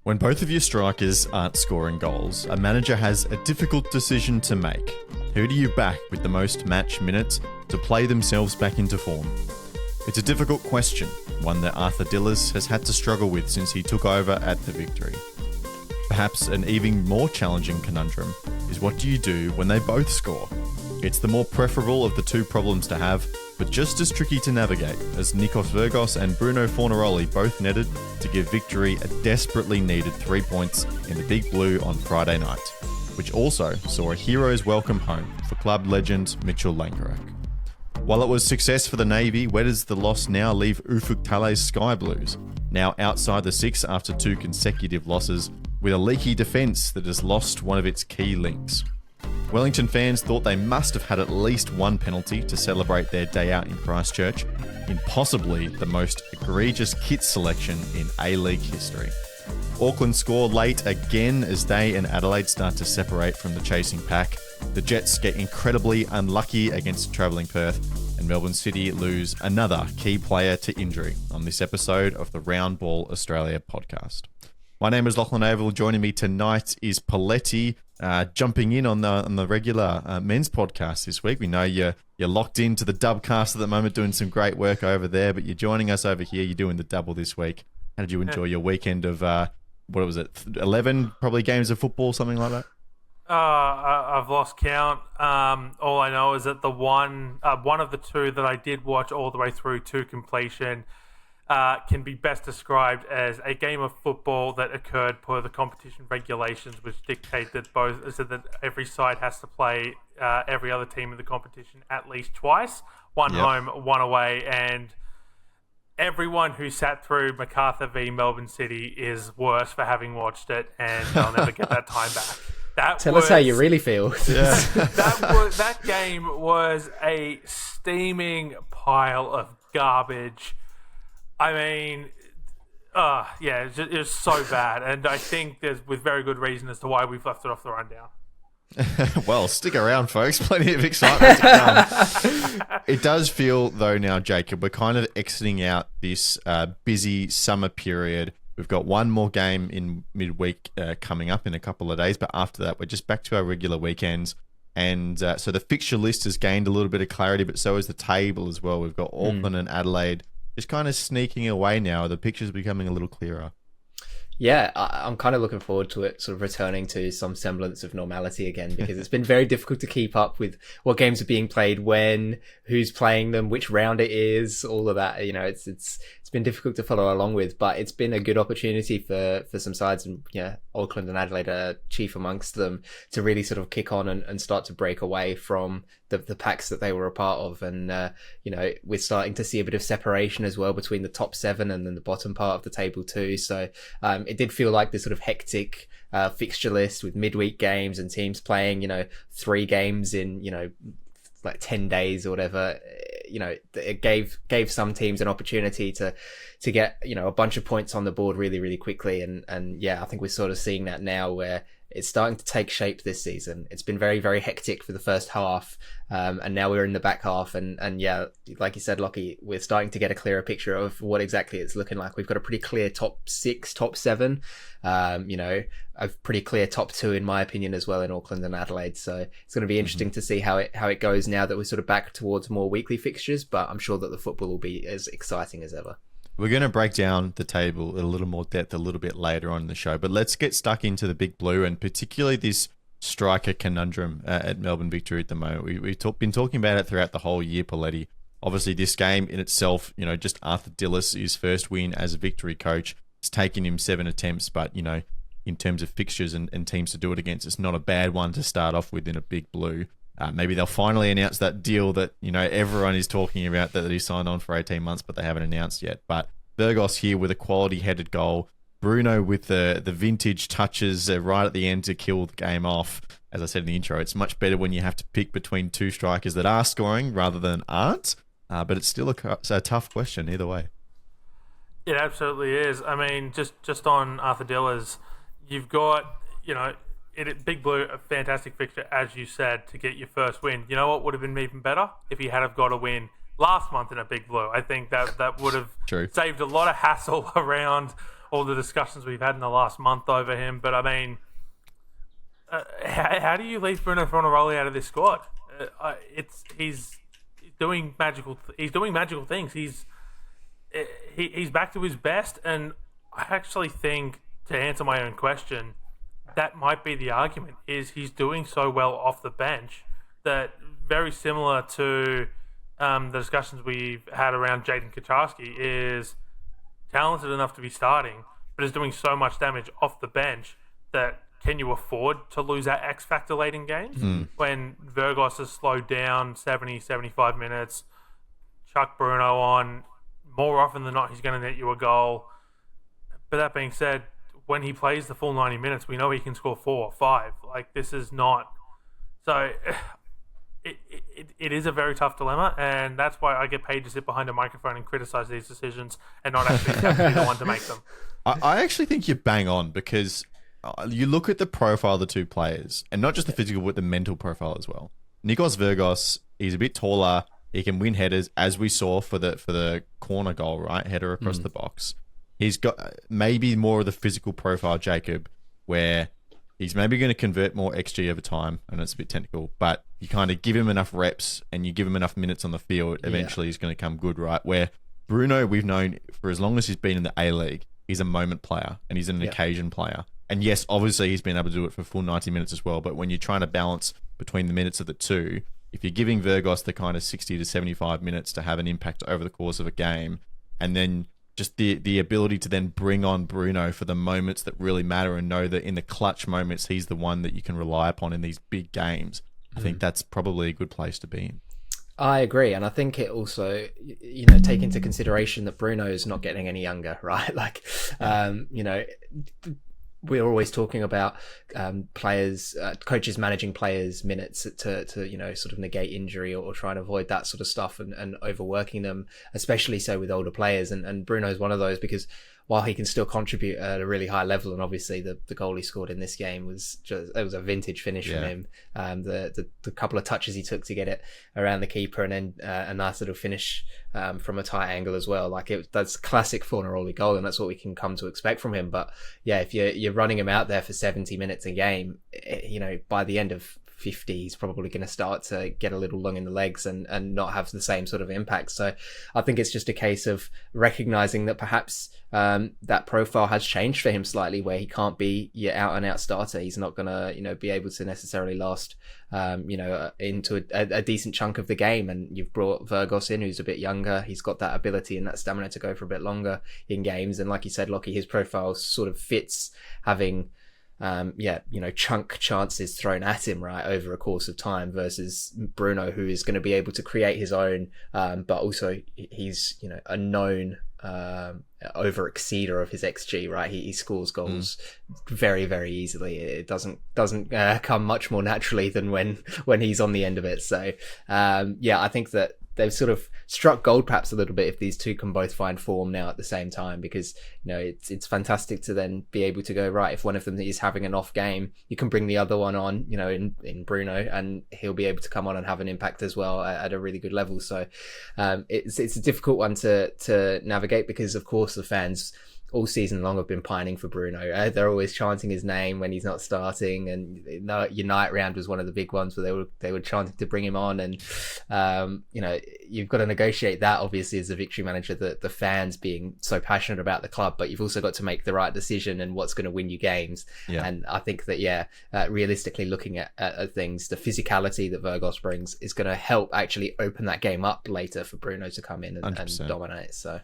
When both of your strikers aren't scoring goals, a manager has a difficult decision to make. Who do you back with the most match minutes to play themselves back into form? It's a difficult question, one that Arthur Dillis has had to struggle with since he took over at the Victory. Perhaps an even more challenging conundrum is, what do you do when they both score? It's the more preferable of the two problems to have, but just as tricky to navigate, as Nikos Virgos and Bruno Fornaroli both netted to give Victory a desperately needed 3 points in the Big Blue on Friday night, which also saw a hero's welcome home for club legend Mitchell Langerak. While it was success for the Navy, where does the loss now leave Ufuk Talay's Sky Blues, now outside the six after 2 consecutive losses, with a leaky defence that has lost one of its key links? Wellington fans thought they must have had at least one penalty to celebrate their day out in Christchurch, in possibly the most egregious kit selection in A-League history. Auckland score late again as they and Adelaide start to separate from the chasing pack. The Jets get incredibly unlucky against travelling Perth, and Melbourne City lose another key player to injury on this episode of the Round Ball Australia podcast. My name is Lachlan Avil. Joining me tonight is Poletti, jumping in on the regular men's podcast this week. We know you're locked into the Dubcast at the moment, doing some great work over there, but you're joining us over here. You're doing the double this week. How did you enjoy your weekend of, 11 probably games of football, something like that? I've lost count. All I know is that the one of the two that I did watch all the way through to completion can be best described as a game of football that occurred per the competition regulations, which dictate that that every side has to play every other team in the competition at least twice, one home, one away, and everyone who sat through MacArthur v Melbourne City is worse for having watched it, and they'll never get that time back. Tell us how you really feel. Yeah. That game was a steaming pile of garbage. I mean, it was so bad, and I think there's with very good reason as to why we've left it off the rundown. Well, stick around, folks. Plenty of excitement to come. It does feel, though, now, Jacob, we're kind of exiting out this busy summer period. We've got one more game in midweek coming up in a couple of days, but after that, we're just back to our regular weekends. And so the fixture list has gained a little bit of clarity, but so has the table as well. We've got Auckland and Adelaide just kind of sneaking away now. The picture's becoming a little clearer. Yeah, I'm kind of looking forward to it sort of returning to some semblance of normality again, because it's been very difficult to keep up with what games are being played when, who's playing them, which round it is, all of that. You know, it's been difficult to follow along with, but it's been a good opportunity for some sides, and Auckland and Adelaide are chief amongst them, to really sort of kick on and start to break away from the packs that they were a part of. And we're starting to see a bit of separation as well between the top 7 and then the bottom part of the table too. So it did feel like this sort of hectic fixture list with midweek games and teams playing 3 games in like 10 days or whatever. It gave some teams an opportunity to get a bunch of points on the board really, really quickly. And I think we're sort of seeing that now, where it's starting to take shape this season. It's been very, very hectic for the first half, and now we're in the back half. And like you said, Lockie, we're starting to get a clearer picture of what exactly it's looking like. We've got a pretty clear top 6, top 7, a pretty clear top 2 in my opinion as well in Auckland and Adelaide. So it's going to be interesting to see how it goes now that we're sort of back towards more weekly fixtures. But I'm sure that the football will be as exciting as ever. We're going to break down the table in a little more depth a little bit later on in the show, but let's get stuck into the Big Blue, and particularly this striker conundrum at Melbourne Victory at the moment. We've been talking about it throughout the whole year, Poletti. Obviously, this game in itself, just Arthur Dillis, his first win as a Victory coach. It's taken him 7 attempts, but, in terms of fixtures and teams to do it against, it's not a bad one to start off with in a Big Blue. Maybe they'll finally announce that deal that, everyone is talking about, that he signed on for 18 months, but they haven't announced yet. But Virgos here with a quality headed goal. Bruno with the vintage touches right at the end to kill the game off. As I said in the intro, it's much better when you have to pick between 2 strikers that are scoring rather than aren't. But it's still a tough question either way. It absolutely is. I mean, just on Arthur Dillis, you've got, Big Blue, a fantastic fixture, as you said, to get your first win. You know what would have been even better? If he had have got a win last month in a Big Blue. I think that would have saved a lot of hassle around all the discussions we've had in the last month over him. But I mean, how do you leave Bruno Fornaroli out of this squad? He's doing magical. He's doing magical things. He's back to his best, and I actually think, to answer my own question, that might be the argument. Is he's doing so well off the bench that, very similar to the discussions we've had around Jaden Kucharski, is talented enough to be starting, but is doing so much damage off the bench that, can you afford to lose that X factor late in games? When Virgos has slowed down 70, 75 minutes, chuck Bruno on, more often than not, he's going to net you a goal. But that being said, when he plays the full 90 minutes, we know he can score 4 or 5. Like, this is not... So, it is a very tough dilemma, and that's why I get paid to sit behind a microphone and criticize these decisions and not actually have to be the one to make them. I actually think you're bang on, because you look at the profile of the two players, and not just the physical, but the mental profile as well. Nikos Virgos, he's a bit taller. He can win headers, as we saw for the corner goal, right? Header across the box. He's got maybe more of the physical profile, Jacob, where he's maybe going to convert more XG over time. I know it's a bit technical, but you kind of give him enough reps and you give him enough minutes on the field, eventually he's going to come good, right? Where Bruno, we've known for as long as he's been in the A-League, he's a moment player and he's an occasion player. And yes, obviously he's been able to do it for full 90 minutes as well, but when you're trying to balance between the minutes of the two, if you're giving Virgos the kind of 60 to 75 minutes to have an impact over the course of a game, and then just the ability to then bring on Bruno for the moments that really matter and know that in the clutch moments, he's the one that you can rely upon in these big games. I think that's probably a good place to be in. I agree. And I think it also, take into consideration that Bruno is not getting any younger, right? Like, we're always talking about players, coaches managing players' minutes to sort of negate injury or try and avoid that sort of stuff and overworking them, especially so with older players. And Bruno's one of those, because while he can still contribute at a really high level, and obviously the goal he scored in this game was a vintage finish from him. The couple of touches he took to get it around the keeper, and then a nice little finish from a tight angle as well. Like, that's classic Fornaroli goal, and that's what we can come to expect from him. But yeah, if you're running him out there for 70 minutes a game, by the end of 50, he's probably going to start to get a little long in the legs and not have the same sort of impact. So I think it's just a case of recognizing that perhaps that profile has changed for him slightly, where he can't be your out and out starter. He's not going to be able to necessarily last into a decent chunk of the game. And you've brought Virgos in, who's a bit younger. He's got that ability and that stamina to go for a bit longer in games. And like you said, Lockie, his profile sort of fits having chunk chances thrown at him right over a course of time, versus Bruno, who is going to be able to create his own, but also he's a known over exceeder of his XG, right? He scores goals very, very easily. It doesn't come much more naturally than when he's on the end of it. So I think that they've sort of struck gold perhaps a little bit if these two can both find form now at the same time, because it's fantastic to then be able to go, right, if one of them is having an off game, you can bring the other one on, in Bruno, and he'll be able to come on and have an impact as well at a really good level. So it's a difficult one to navigate, because of course the fans all season long have been pining for Bruno. They're always chanting his name when he's not starting, and your night round was one of the big ones where they were chanting to bring him on. And you've got to negotiate that, obviously, as a Victory manager, the fans being so passionate about the club, but you've also got to make the right decision and what's going to win you games. And I think that realistically looking at things, the physicality that Virgos brings is going to help actually open that game up later for Bruno to come in and dominate. So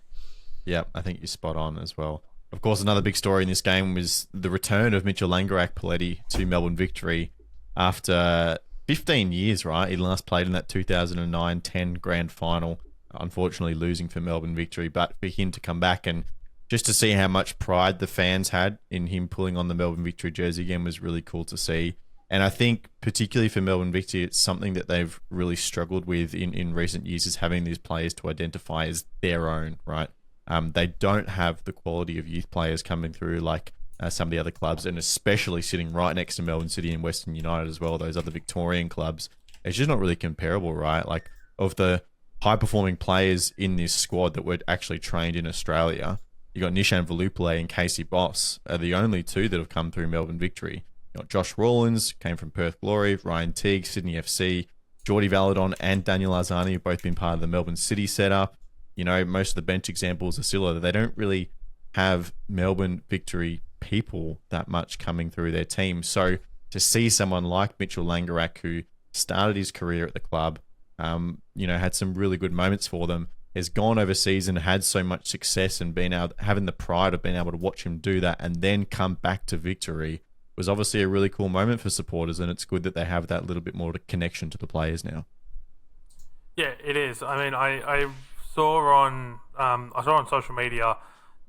yeah, I think you're spot on as well. Of course, another big story in this game was the return of Mitchell Langerak Poletti to Melbourne Victory after 15 years, right? He last played in that 2009-10 grand final, unfortunately losing for Melbourne Victory. But for him to come back and just to see how much pride the fans had in him pulling on the Melbourne Victory jersey again was really cool to see. And I think particularly for Melbourne Victory, it's something that they've really struggled with in recent years, is having these players to identify as their own, right? They don't have the quality of youth players coming through like some of the other clubs, and especially sitting right next to Melbourne City and Western United as well, those other Victorian clubs. It's just not really comparable, right? Like, of the high-performing players in this squad that were actually trained in Australia, You got Nishan Velupile and Casey Boss are the only two that have come through Melbourne Victory. You got Josh Rawlins, came from Perth Glory, Ryan Teague, Sydney FC, Geordie Valadon and Daniel Arzani have both been part of the Melbourne City setup. You know, most of the bench examples are similar. They don't really have Melbourne Victory people that much coming through their team. So to see someone like Mitchell Langerak, who started his career at the club, you know, had some really good moments for them, has gone overseas and had so much success and been able, having the pride of being able to watch him do that and then come back to Victory was obviously a really cool moment for supporters, and it's good that they have that little bit more connection to the players now. Yeah, it is. I mean, I saw on social media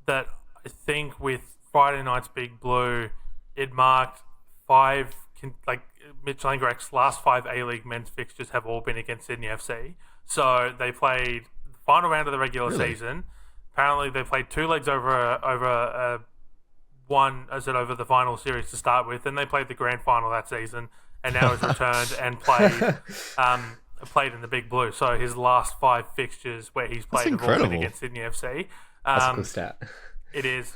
that I think with Friday night's Big Blue, it marked Mitch Langerak's last 5 A-League men's fixtures have all been against Sydney FC. So they played the final round of the regular season. Apparently, they played 2 legs over the final series to start with. Then they played the grand final that season, and now he's returned and played in the Big Blue. So his last 5 fixtures where he's played have all been against Sydney FC. That's a cool stat. It is.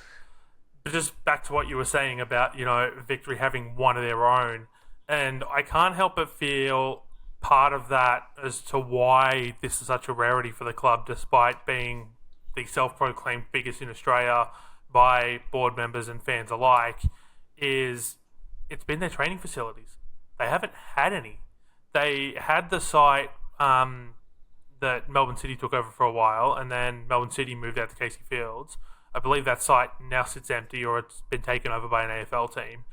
But just back to what you were saying about, you know, Victory having one of their own, and I can't help but feel part of that as to why this is such a rarity for the club, despite being the self-proclaimed biggest in Australia by board members and fans alike, is it's been their training facilities. They haven't had any. They had the site that Melbourne City took over for a while, and then Melbourne City moved out to Casey Fields. I believe that site now sits empty, or it's been taken over by an AFL team.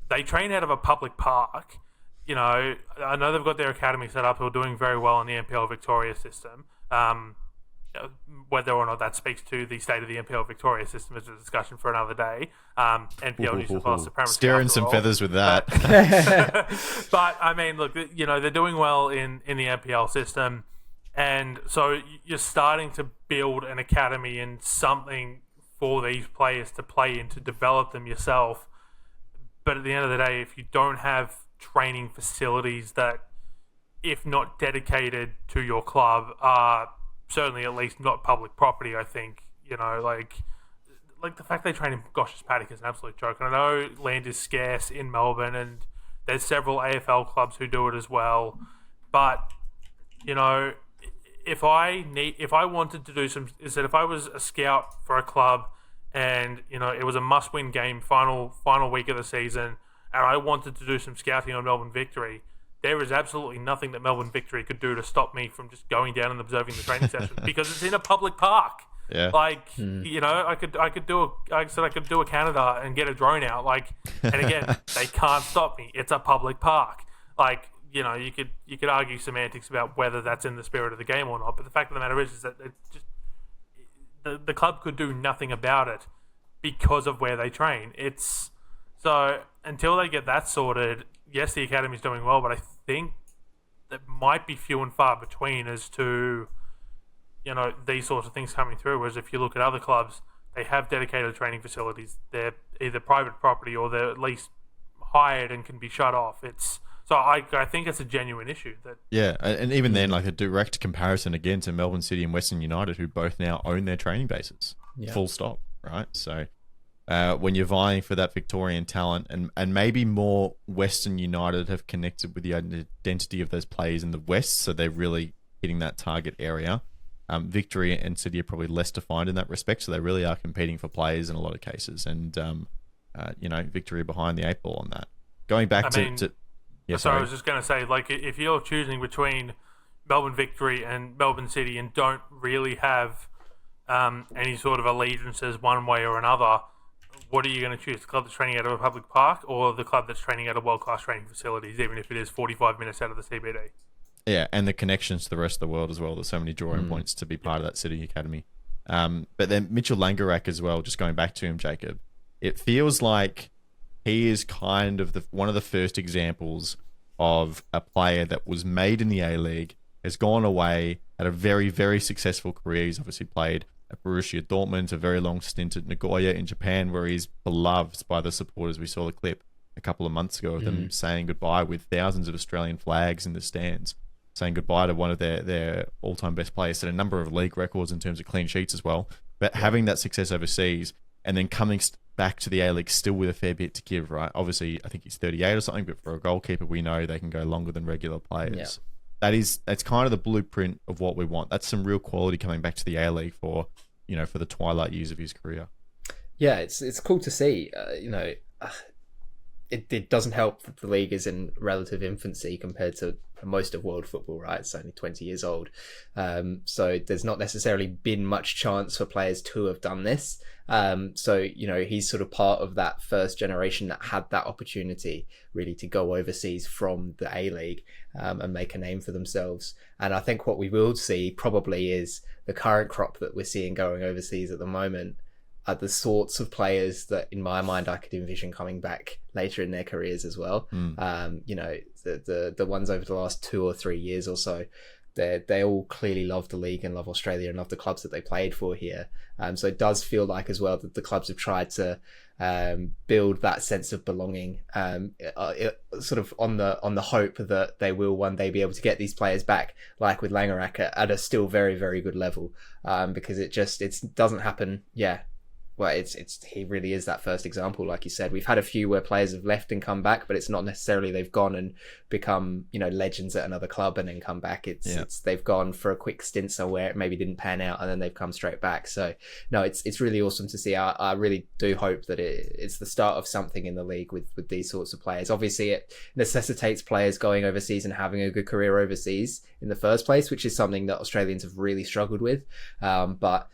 They train out of a public park. You know, I know they've got their academy set up, who are doing very well in the NPL Victoria system. Whether or not that speaks to the state of the NPL Victoria system is a discussion for another day. NPL New South Wales Supremacy. Stirring some feathers with that. But, I mean, look, you know, they're doing well in the NPL system. And so you're starting to build an academy and something for these players to play in, to develop them yourself. But at the end of the day, if you don't have training facilities that, if not dedicated to your club, are certainly at least not public property, I think, you know, like the fact they train in Gosh's paddock is an absolute joke. And I know land is scarce in Melbourne, and there's several AFL clubs who do it as well. But, you know, if I wanted to do if I was a scout for a club and, you know, it was a must-win game, final week of the season, and I wanted to do some scouting on Melbourne Victory, there is absolutely nothing that Melbourne Victory could do to stop me from just going down and observing the training session, because it's in a public park. Yeah. Like, you know, I could do a Canada and get a drone out. Like, and again, they can't stop me. It's a public park. Like, you know, you could argue semantics about whether that's in the spirit of the game or not. But the fact of the matter is that it just the club could do nothing about it because of where they train. It's so until they get that sorted. Yes, the academy's doing well, but I think that might be few and far between as to, you know, these sorts of things coming through. Whereas if you look at other clubs, they have dedicated training facilities. They're either private property or they're at least hired and can be shut off. So I think it's a genuine issue. And even then, like a direct comparison again to Melbourne City and Western United, who both now own their training bases. Yeah. Full stop, right? So when you're vying for that Victorian talent, and maybe more Western United have connected with the identity of those players in the West, so they're really hitting that target area. Victory and City are probably less defined in that respect, so they really are competing for players in a lot of cases, and you know, Victory are behind the 8 ball on that. Going back to yeah, sorry, I was just going to say, like, if you're choosing between Melbourne Victory and Melbourne City and don't really have any sort of allegiances one way or another, what are you going to choose? The club that's training out of a public park, or the club that's training out of world-class training facilities, even if it is 45 minutes out of the CBD? Yeah, and the connections to the rest of the world as well. There's so many drawing points to be part of that City Academy. But then Mitchell Langerak as well, just going back to him, Jacob, it feels like he is kind of one of the first examples of a player that was made in the A-League, has gone away, had a very, very successful career. He's obviously played at Borussia Dortmund, a very long stint at Nagoya in Japan, where he's beloved by the supporters. We saw the clip a couple of months ago of them saying goodbye with thousands of Australian flags in the stands, saying goodbye to one of their all-time best players. Set a number of league records in terms of clean sheets as well. but having that success overseas and then coming back to the A-League still with a fair bit to give, right? Obviously, I think he's 38 or something, but for a goalkeeper, we know they can go longer than regular players. Yeah. That's kind of the blueprint of what we want. That's some real quality coming back to the A-League for the twilight years of his career. Yeah, it's cool to see. It doesn't help that the league is in relative infancy compared to most of world football, right? It's only 20 years old. So there's not necessarily been much chance for players to have done this. So, he's sort of part of that first generation that had that opportunity really to go overseas from the A-League and make a name for themselves. And I think what we will see probably is the current crop that we're seeing going overseas at the moment are the sorts of players that, in my mind, I could envision coming back later in their careers as well. The ones over the last 2 or 3 years or so, they all clearly love the league and love Australia and love the clubs that they played for here. So it does feel like as well that the clubs have tried to build that sense of belonging, sort of on the hope that they will one day be able to get these players back, like with Langerak, at a still very, very good level, because it doesn't happen. Yeah. Well, he really is that first example, like you said. We've had a few where players have left and come back, but it's not necessarily they've gone and become, legends at another club and then come back. It's they've gone for a quick stint somewhere, it maybe didn't pan out, and then they've come straight back. So no, it's really awesome to see. I really do hope that it's the start of something in the league with these sorts of players. Obviously, it necessitates players going overseas and having a good career overseas in the first place, which is something that Australians have really struggled with. But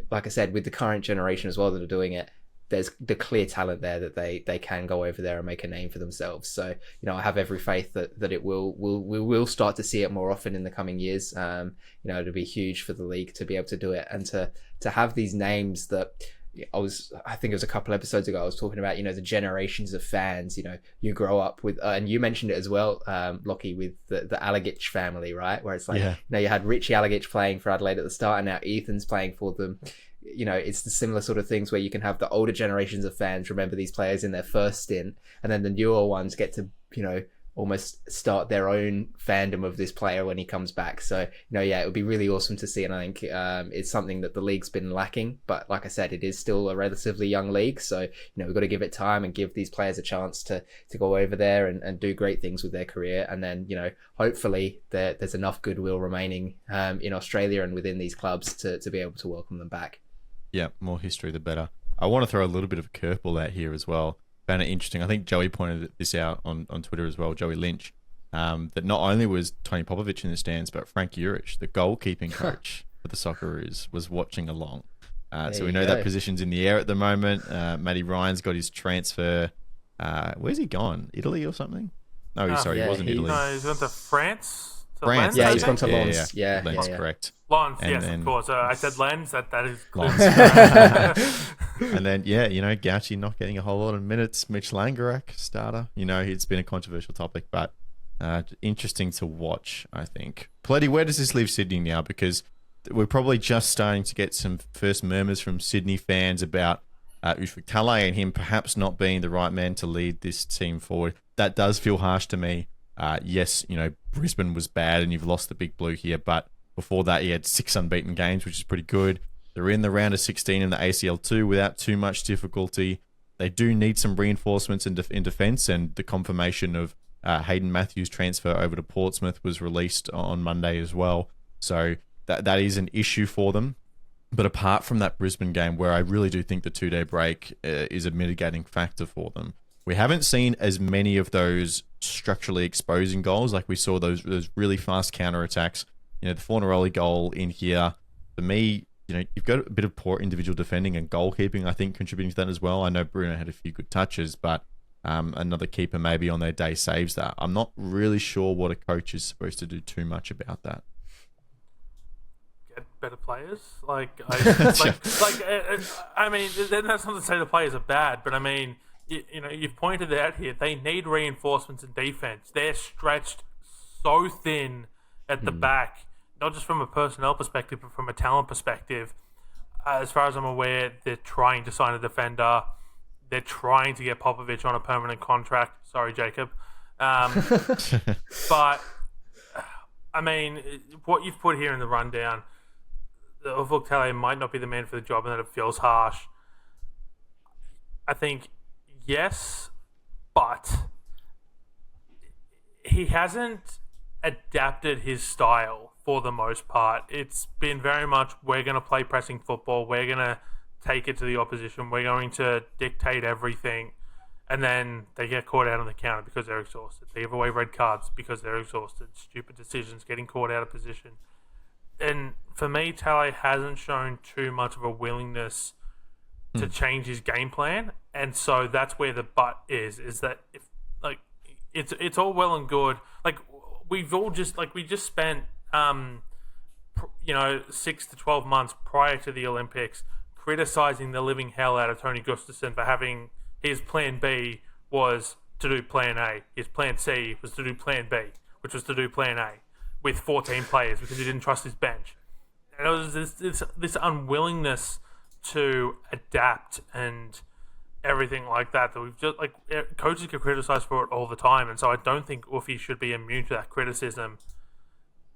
like I said, with the current generation as well that are doing it, there's the clear talent there that they can go over there and make a name for themselves. So, I have every faith that we will start to see it more often in the coming years. It'll be huge for the league to be able to do it and to have these names that I think it was a couple episodes ago, I was talking about, the generations of fans, you grow up with, and you mentioned it as well, Lockie, with the Alagich family, right? Where it's like, you had Richie Alagich playing for Adelaide at the start and now Ethan's playing for them. It's the similar sort of things where you can have the older generations of fans remember these players in their first stint, and then the newer ones get to, almost start their own fandom of this player when he comes back. So, it would be really awesome to see. And I think it's something that the league's been lacking. But like I said, it is still a relatively young league. So, we've got to give it time and give these players a chance to go over there and do great things with their career. And then, hopefully there's enough goodwill remaining in Australia and within these clubs to be able to welcome them back. Yeah, more history, the better. I want to throw a little bit of a curveball out here as well. Found it interesting. I think Joey pointed this out on Twitter as well, Joey Lynch, that not only was Tony Popovic in the stands, but Frank Jurich, the goalkeeping coach for the Socceroos, was watching along. So we know that position's in the air at the moment. Matty Ryan's got his transfer. Where's he gone? Italy or something? No, he wasn't Italy. No, he's gone to France. France. Yeah, he's gone to Lens. Yeah, Lens, correct. Lens, yes, of course. I said Lens. That is clear. And then, Gauci not getting a whole lot of minutes. Mitch Langerak, starter. It's been a controversial topic, but interesting to watch, I think. Poletti, where does this leave Sydney now? Because we're probably just starting to get some first murmurs from Sydney fans about Ufuk Talay and him perhaps not being the right man to lead this team forward. That does feel harsh to me. Yes, Brisbane was bad and you've lost the big blue here, but before that he had 6 unbeaten games, which is pretty good. They're in the round of 16 in the ACL2 without too much difficulty. They do need some reinforcements in defence, and the confirmation of Hayden Matthews' transfer over to Portsmouth was released on Monday as well. So that is an issue for them. But apart from that Brisbane game, where I really do think the 2-day break is a mitigating factor for them, we haven't seen as many of those structurally exposing goals. Like we saw those really fast counter-attacks. The Fornaroli goal in here, for me, you've got a bit of poor individual defending and goalkeeping, I think, contributing to that as well. I know Bruno had a few good touches, but another keeper maybe on their day saves that. I'm not really sure what a coach is supposed to do too much about that. Get better players. I mean, that's not to say the players are bad, but I mean, you've pointed out here, they need reinforcements in defense. They're stretched so thin at the back, not just from a personnel perspective, but from a talent perspective. As far as I'm aware, they're trying to sign a defender. They're trying to get Popovic on a permanent contract. Sorry, Jacob. But, I mean, what you've put here in the rundown, Tele might not be the man for the job and that it feels harsh. I think yes, but he hasn't adapted his style for the most part. It's been very much, we're going to play pressing football, we're going to take it to the opposition, we're going to dictate everything, and then they get caught out on the counter because they're exhausted. They give away red cards because they're exhausted. Stupid decisions, getting caught out of position. And for me, Tele hasn't shown too much of a willingness to change his game plan, and so that's where the but is that if like it's all well and good, like we just spent 6 to 12 months prior to the Olympics criticizing the living hell out of Tony Gustafsson for having his plan B was to do plan A, his plan C was to do plan B, which was to do plan A with 14 players because he didn't trust his bench. And it was this unwillingness to adapt and everything like that we've just, like, coaches get criticized for it all the time, and so I don't think Uffy should be immune to that criticism.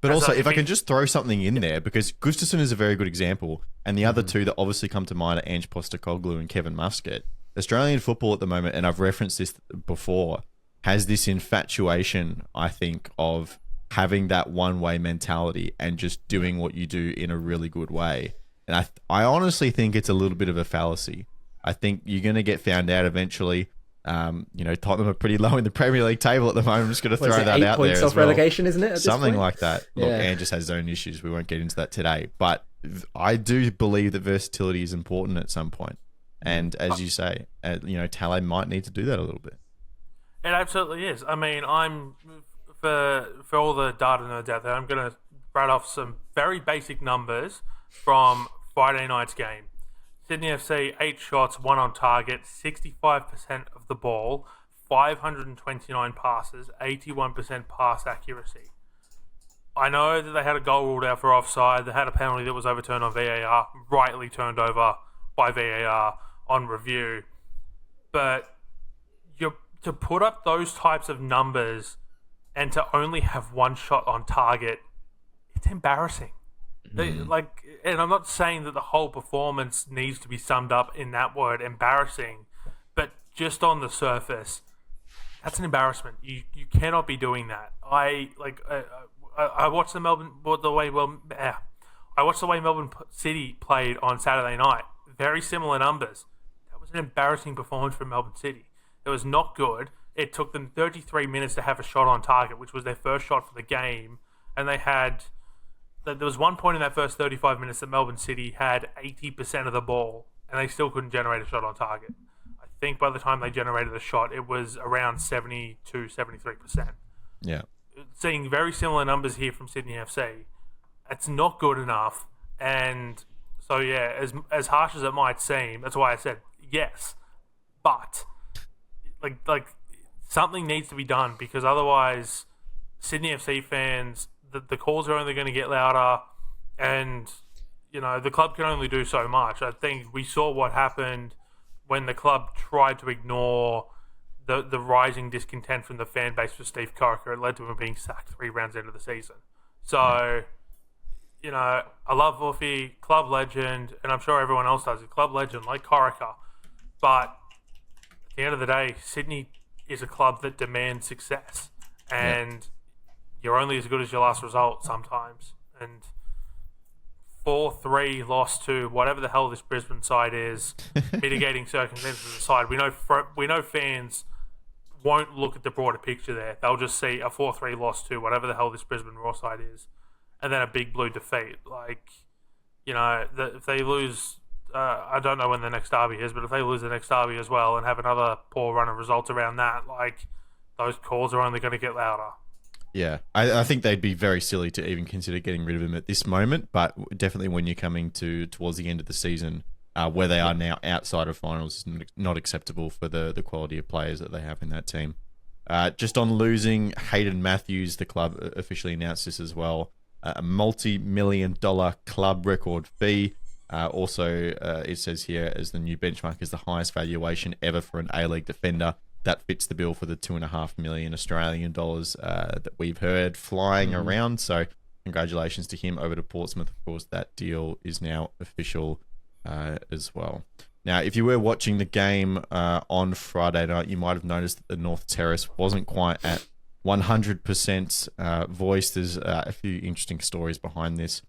But also, if I can just throw something in there, because Gustafsson is a very good example, and the other two that obviously come to mind are Ange Postecoglou and Kevin Muscat. Australian football at the moment, and I've referenced this before, has this infatuation, I think, of having that one-way mentality and just doing what you do in a really good way. And I honestly think it's a little bit of a fallacy. I think you're going to get found out eventually. Tottenham are pretty low in the Premier League table at the moment. I'm just going to throw that out there. 8 points off relegation, isn't it? Something like that. Look, Ange just has his own issues. We won't get into that today. But I do believe that versatility is important at some point. And as you say, Tele might need to do that a little bit. It absolutely is. I mean, I'm for all the data nerds out there, I'm going to write off some very basic numbers from Friday night's game. Sydney FC, 8 shots, 1 on target, 65% of the ball, 529 passes, 81% pass accuracy. I know that they had a goal ruled out for offside. They had a penalty that was overturned on VAR, rightly turned over by VAR on review. But to put up those types of numbers and to only have 1 shot on target, it's embarrassing. And I'm not saying that the whole performance needs to be summed up in that word, embarrassing, but just on the surface, that's an embarrassment. You cannot be doing that. I watched I watched the way Melbourne City played on Saturday night. Very similar numbers. That was an embarrassing performance from Melbourne City. It was not good. It took them 33 minutes to have a shot on target, which was their first shot for the game, and there was one point in that first 35 minutes that Melbourne City had 80% of the ball, and they still couldn't generate a shot on target. I think by the time they generated a shot, it was around 72-73%. Yeah. Seeing very similar numbers here from Sydney FC, it's not good enough. And so, yeah, as harsh as it might seem, that's why I said yes. But, like something needs to be done, because otherwise Sydney FC fans, the calls are only going to get louder, and the club can only do so much. I think we saw what happened when the club tried to ignore the rising discontent from the fan base for Steve Corica. It led to him being sacked 3 rounds into the season. So, I love Uffy, club legend, and I'm sure everyone else does. A club legend like Corica, but at the end of the day, Sydney is a club that demands success, and you're only as good as your last result sometimes. And 4-3 loss to whatever the hell this Brisbane side is, mitigating circumstances aside, we know fans won't look at the broader picture there. They'll just see a 4-3 loss to whatever the hell this Brisbane Raw side is, and then a big blue defeat. If they lose, I don't know when the next derby is, but if they lose the next derby as well and have another poor run of results around that, those calls are only going to get louder. Yeah, I think they'd be very silly to even consider getting rid of him at this moment, but definitely when you're coming towards the end of the season, where they are now outside of finals, is not acceptable for the quality of players that they have in that team. Just on losing, Hayden Matthews, the club officially announced this as well, a multi-million-dollar club record fee. Also, it says here as the new benchmark is the highest valuation ever for an A-League defender. That fits the bill for the 2.5 million Australian dollars that we've heard flying around. So congratulations to him over to Portsmouth. Of course, that deal is now official as well. Now, if you were watching the game on Friday night, you might have noticed that the North Terrace wasn't quite at 100% voice. There's a few interesting stories behind this.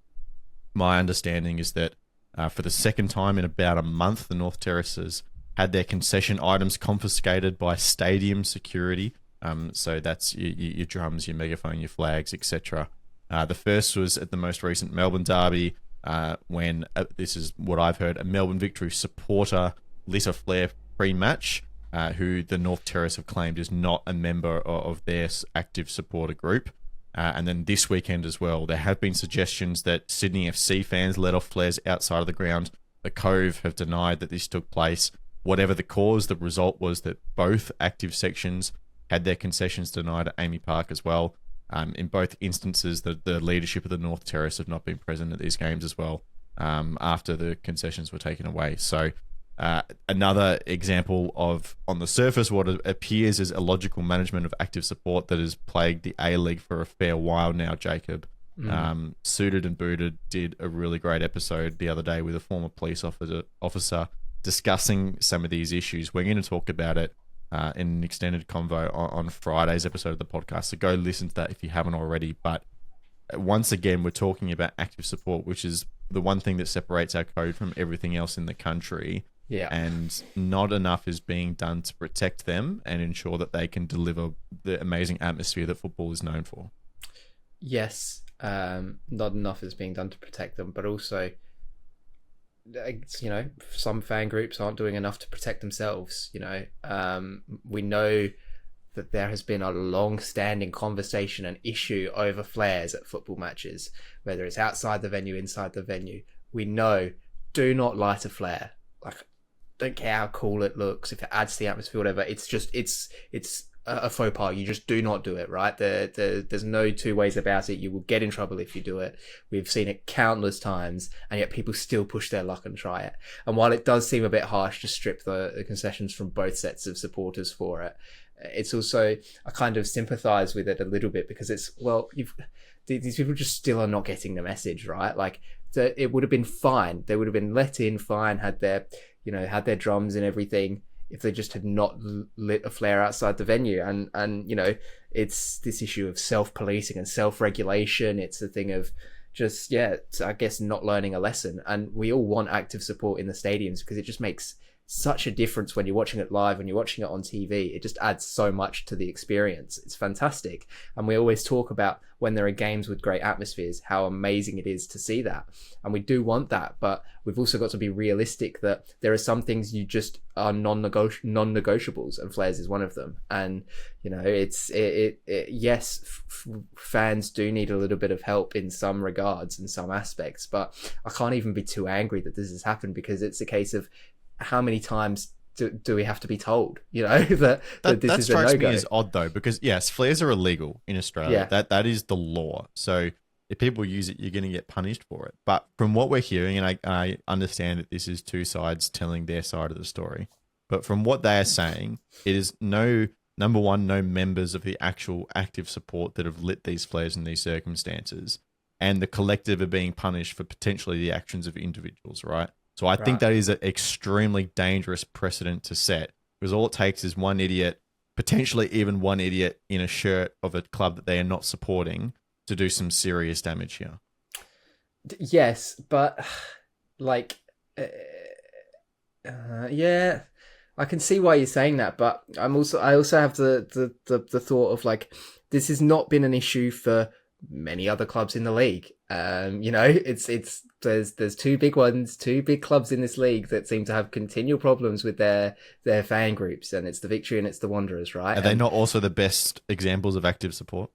My understanding is that for the second time in about a month, the North Terraces had their concession items confiscated by stadium security. So that's your drums, your megaphone, your flags, etc. The first was at the most recent Melbourne derby, when this is what I've heard, a Melbourne Victory supporter lit a flare pre-match, who the North Terrace have claimed is not a member of their active supporter group. And then this weekend as well, there have been suggestions that Sydney FC fans let off flares outside of the ground. The Cove have denied that this took place. Whatever the cause, the result was that both active sections had their concessions denied at Amy Park as well. In both instances, the leadership of the North Terrace have not been present at these games as well, after the concessions were taken away. So another example of, on the surface, what appears as illogical management of active support that has plagued the A-League for a fair while now, Jacob. Suited and Booted did a really great episode the other day with a former police officer discussing some of these issues. We're going to talk about it in an extended convo on Friday's episode of the podcast, so go listen to that if you haven't already. But once again, we're talking about active support, which is the one thing that separates our code from everything else in the country. Yeah. And not enough is being done to protect them and ensure that they can deliver the amazing atmosphere that football is known for. Yes, not enough is being done to protect them, but also, some fan groups aren't doing enough to protect themselves. We know that there has been a long-standing conversation and issue over flares at football matches, whether it's outside the venue, inside the venue. We know, do not light a flare. Like, don't care how cool it looks, if it adds to the atmosphere, whatever. It's just, it's a faux pas. You just do not do it, right? There's no two ways about it. You will get in trouble if you do it. We've seen it countless times, and yet people still push their luck and try it. And while it does seem a bit harsh to strip the concessions from both sets of supporters for it, it's also, I kind of sympathise with it a little bit, because it's, these people just still are not getting the message, right? Like, it would have been fine. They would have been let in fine, had their drums and everything, if they just had not lit a flare outside the venue. And it's this issue of self-policing and self-regulation. It's a thing of just, I guess, not learning a lesson. And we all want active support in the stadiums, because it just makes such a difference when you're watching it live, when you're watching it on TV. It just adds so much to the experience. It's fantastic. And we always talk about, when there are games with great atmospheres, how amazing it is to see that. And we do want that, but we've also got to be realistic that there are some things you just are non-negotiables, and flares is one of them. And yes, fans do need a little bit of help in some regards, in some aspects, but I can't even be too angry that this has happened, because it's a case of, how many times do we have to be told, that this is a no-go? That strikes me as odd, though, because yes, flares are illegal in Australia. Yeah. That is the law. So if people use it, you're going to get punished for it. But from what we're hearing, and I understand that this is two sides telling their side of the story, but from what they are saying, it is no members of the actual active support that have lit these flares in these circumstances, and the collective are being punished for potentially the actions of individuals, right? So I think that is an extremely dangerous precedent to set, because all it takes is one idiot, potentially even one idiot in a shirt of a club that they are not supporting, to do some serious damage here. Yes, but I can see why you're saying that, but I also have the thought of, like, this has not been an issue for many other clubs in the league. There's two big clubs in this league that seem to have continual problems with their fan groups, and it's the Victory and it's the Wanderers, right? Are they not also the best examples of active support?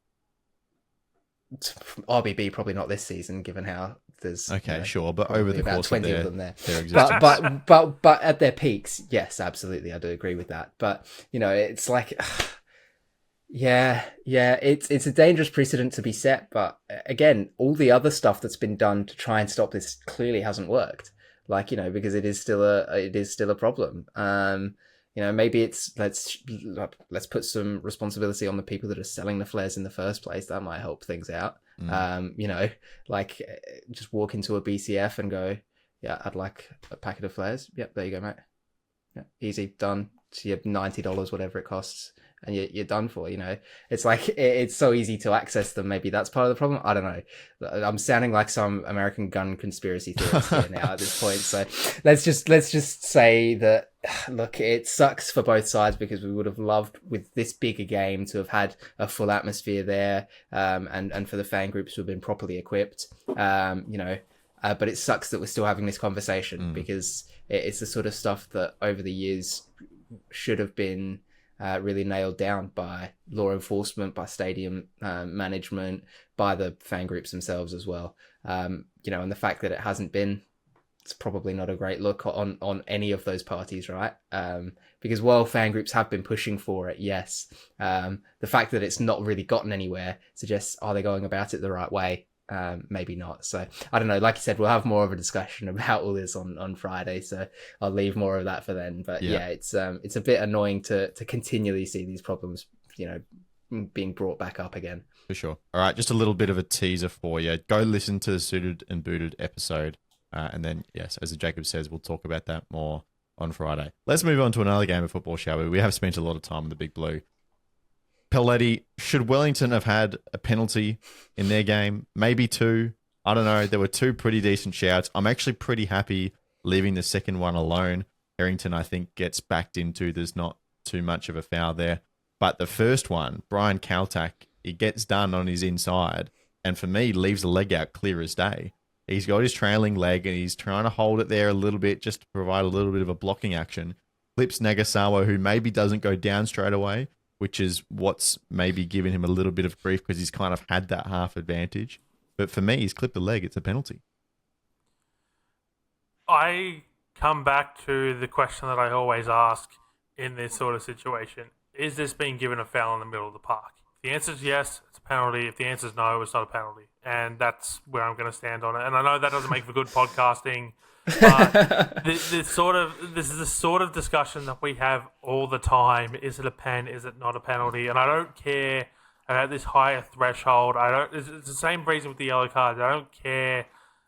RBB probably not this season, given how there's sure, but over the course of their existence. But at their peaks, yes, absolutely, I do agree with that. But it's like, it's a dangerous precedent to be set. But again, all the other stuff that's been done to try and stop this clearly hasn't worked. Because it is still a problem. maybe it's let's put some responsibility on the people that are selling the flares in the first place. That might help things out. Like just walk into a BCF and go, yeah, I'd like a packet of flares. Yep, there you go, mate. Yeah, easy, done. So you have $90, whatever it costs, and you're done for. It's like it's so easy to access them. Maybe that's part of the problem. I don't know. I'm sounding like some American gun conspiracy theorist here now at this point. So let's just say that, look, it sucks for both sides, because we would have loved, with this bigger game, to have had a full atmosphere there, and for the fan groups to have been properly equipped. But it sucks that we're still having this conversation, because it's the sort of stuff that over the years should have been really nailed down by law enforcement, by stadium management, by the fan groups themselves as well. And the fact that it hasn't been, it's probably not a great look on any of those parties, right? Because while fan groups have been pushing for it, yes, the fact that it's not really gotten anywhere suggests, are they going about it the right way? Maybe not. So I don't know. Like you said, we'll have more of a discussion about all this on Friday, so I'll leave more of that for then. But yeah, it's a bit annoying to continually see these problems, being brought back up again. For sure. All right, just a little bit of a teaser for you. Go listen to the Suited and Booted episode, and then, yes, as Jacob says, we'll talk about that more on Friday. Let's move on to another game of football, shall we? We have spent a lot of time in the Big Blue. Poletti, should Wellington have had a penalty in their game? Maybe two. I don't know. There were two pretty decent shouts. I'm actually pretty happy leaving the second one alone. Harrington, I think, gets backed into. There's not too much of a foul there. But the first one, Brian Kaltak, he gets done on his inside, and for me, leaves the leg out clear as day. He's got his trailing leg, and he's trying to hold it there a little bit just to provide a little bit of a blocking action. Flips Nagasawa, who maybe doesn't go down straight away, which is what's maybe given him a little bit of grief, because he's kind of had that half advantage. But for me, he's clipped the leg. It's a penalty. I come back to the question that I always ask in this sort of situation. Is this being given a foul in the middle of the park? If the answer is yes, it's a penalty. If the answer is no, it's not a penalty. And that's where I'm going to stand on it. And I know that doesn't make for good podcasting, but this is the sort of discussion that we have all the time. Is it a pen? Is it not a penalty? And I don't care about this higher threshold. It's the same reason with the yellow cards. I don't care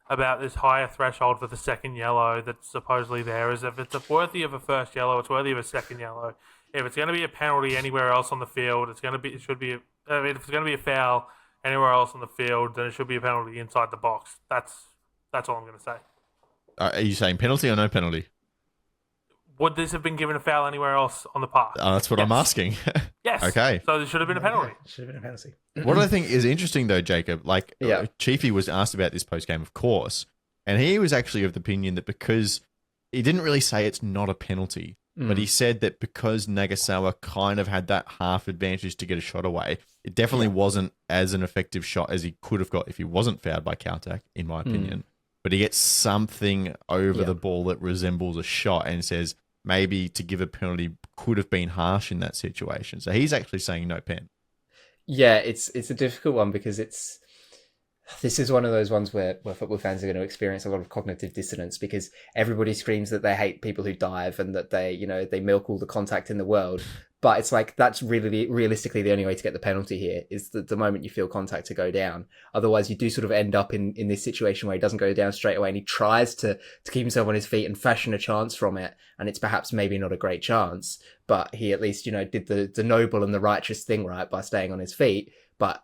about this higher threshold for the second yellow that's supposedly there. Is if it's worthy of a first yellow, it's worthy of a second yellow. If it's going to be a penalty anywhere else on the field, if it's going to be a foul anywhere else on the field, then it should be a penalty inside the box. That's all I'm going to say. Are you saying penalty or no penalty? Would this have been given a foul anywhere else on the park? That's what I'm asking. Yes. Okay. So there should have been a penalty. Should have been a penalty. What I think is interesting, though, Jacob, Yeah. Chiefy was asked about this post-game, of course, and he was actually of the opinion that because he didn't really say it's not a penalty, but he said that because Nagasawa kind of had that half advantage to get a shot away, it definitely wasn't as an effective shot as he could have got if he wasn't fouled by Kaltak, in my opinion. But he gets something over the ball that resembles a shot and says maybe to give a penalty could have been harsh in that situation. So he's actually saying no pen. Yeah, it's a difficult one, because this is one of those ones where football fans are going to experience a lot of cognitive dissonance, because everybody screams that they hate people who dive and that they milk all the contact in the world. But it's like, that's really realistically the only way to get the penalty here, is the moment you feel contact to go down. Otherwise, you do sort of end up in this situation where he doesn't go down straight away, and he tries to keep himself on his feet and fashion a chance from it. And it's perhaps maybe not a great chance, but he at least, did the noble and the righteous thing, right, by staying on his feet. But,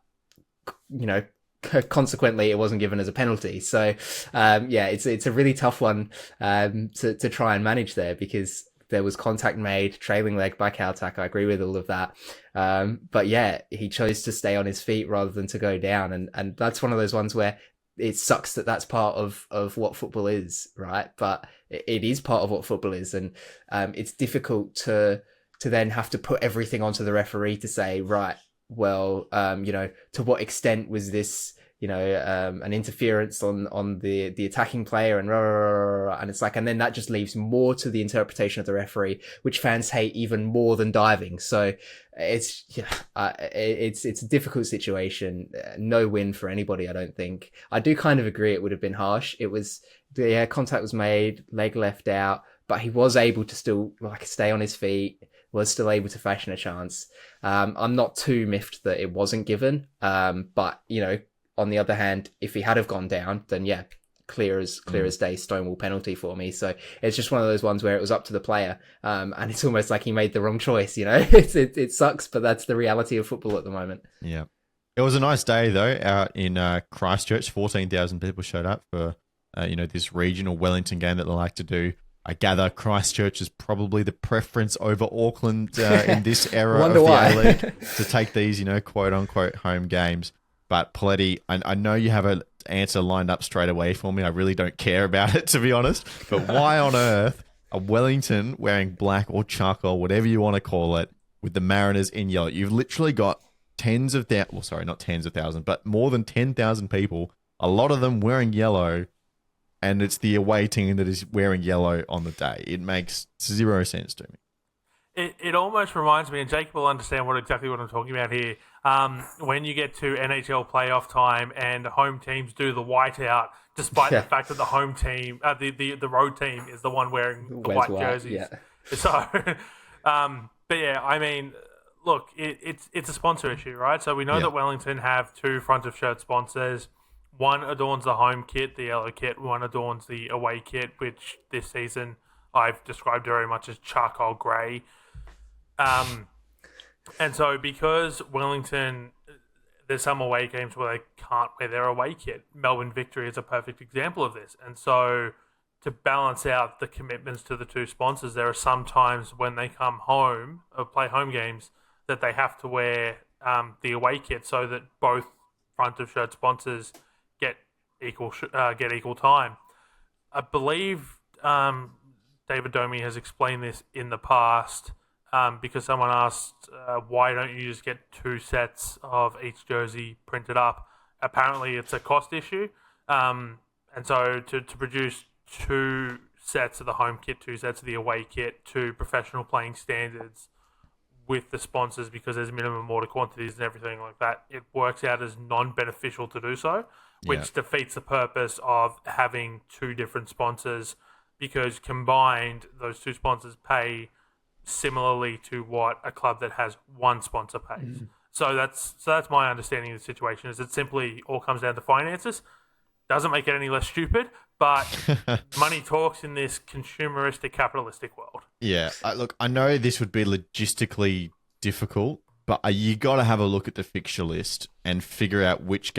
consequently, it wasn't given as a penalty. So, it's a really tough one to try and manage there, because there was contact made, trailing leg by Kaltak. I agree with all of that. But yeah, he chose to stay on his feet rather than to go down. And that's one of those ones where it sucks that that's part of what football is, right? But it is part of what football is. And it's difficult to then have to put everything onto the referee to say, right, well, to what extent was this, an interference on the attacking player, and it's like, and then that just leaves more to the interpretation of the referee, which fans hate even more than diving. So it's a difficult situation. No win for anybody, I don't think. I do kind of agree it would have been harsh. It was, contact was made, leg left out, but he was able to still like stay on his feet, was still able to fashion a chance. I'm not too miffed that it wasn't given, but on the other hand, if he had have gone down, then yeah, clear as day, Stonewall penalty for me. So it's just one of those ones where it was up to the player, and it's almost like he made the wrong choice. It sucks, but that's the reality of football at the moment. Yeah, it was a nice day though out in Christchurch. 14,000 people showed up for this regional Wellington game that they like to do. I gather Christchurch is probably the preference over Auckland in this era of the A-League to take these quote unquote home games. But Poletti, I know you have an answer lined up straight away for me. I really don't care about it, to be honest. But why on earth are Wellington wearing black or charcoal, whatever you want to call it, with the Mariners in yellow? You've literally got not tens of thousands, but more than 10,000 people, a lot of them wearing yellow, and it's the away team that is wearing yellow on the day. It makes zero sense to me. It almost reminds me, and Jake will understand exactly what I'm talking about here, when you get to NHL playoff time and home teams do the whiteout, despite the fact that the home team, the road team is the one wearing the white jerseys. Yeah. So, but yeah, I mean, look, it's a sponsor issue, right? So we know that Wellington have two front of shirt sponsors. One adorns the home kit, the yellow kit. One adorns the away kit, which this season I've described very much as charcoal grey. And so because Wellington, there's some away games where they can't wear their away kit. Melbourne Victory is a perfect example of this. And so to balance out the commitments to the two sponsors, there are some times when they come home or play home games that they have to wear the away kit so that both front of shirt sponsors get equal time. I believe David Domi has explained this in the past because someone asked, why don't you just get two sets of each jersey printed up? Apparently it's a cost issue. And so to produce two sets of the home kit, two sets of the away kit to professional playing standards with the sponsors, because there's minimum order quantities and everything like that, it works out as non-beneficial to do so, which defeats the purpose of having two different sponsors, because combined, those two sponsors pay similarly to what a club that has one sponsor pays. So that's my understanding of the situation, is it simply all comes down to finances. Doesn't make it any less stupid, but money talks in this consumeristic, capitalistic world. Yeah, look, I know this would be logistically difficult, but you got to have a look at the fixture list and figure out which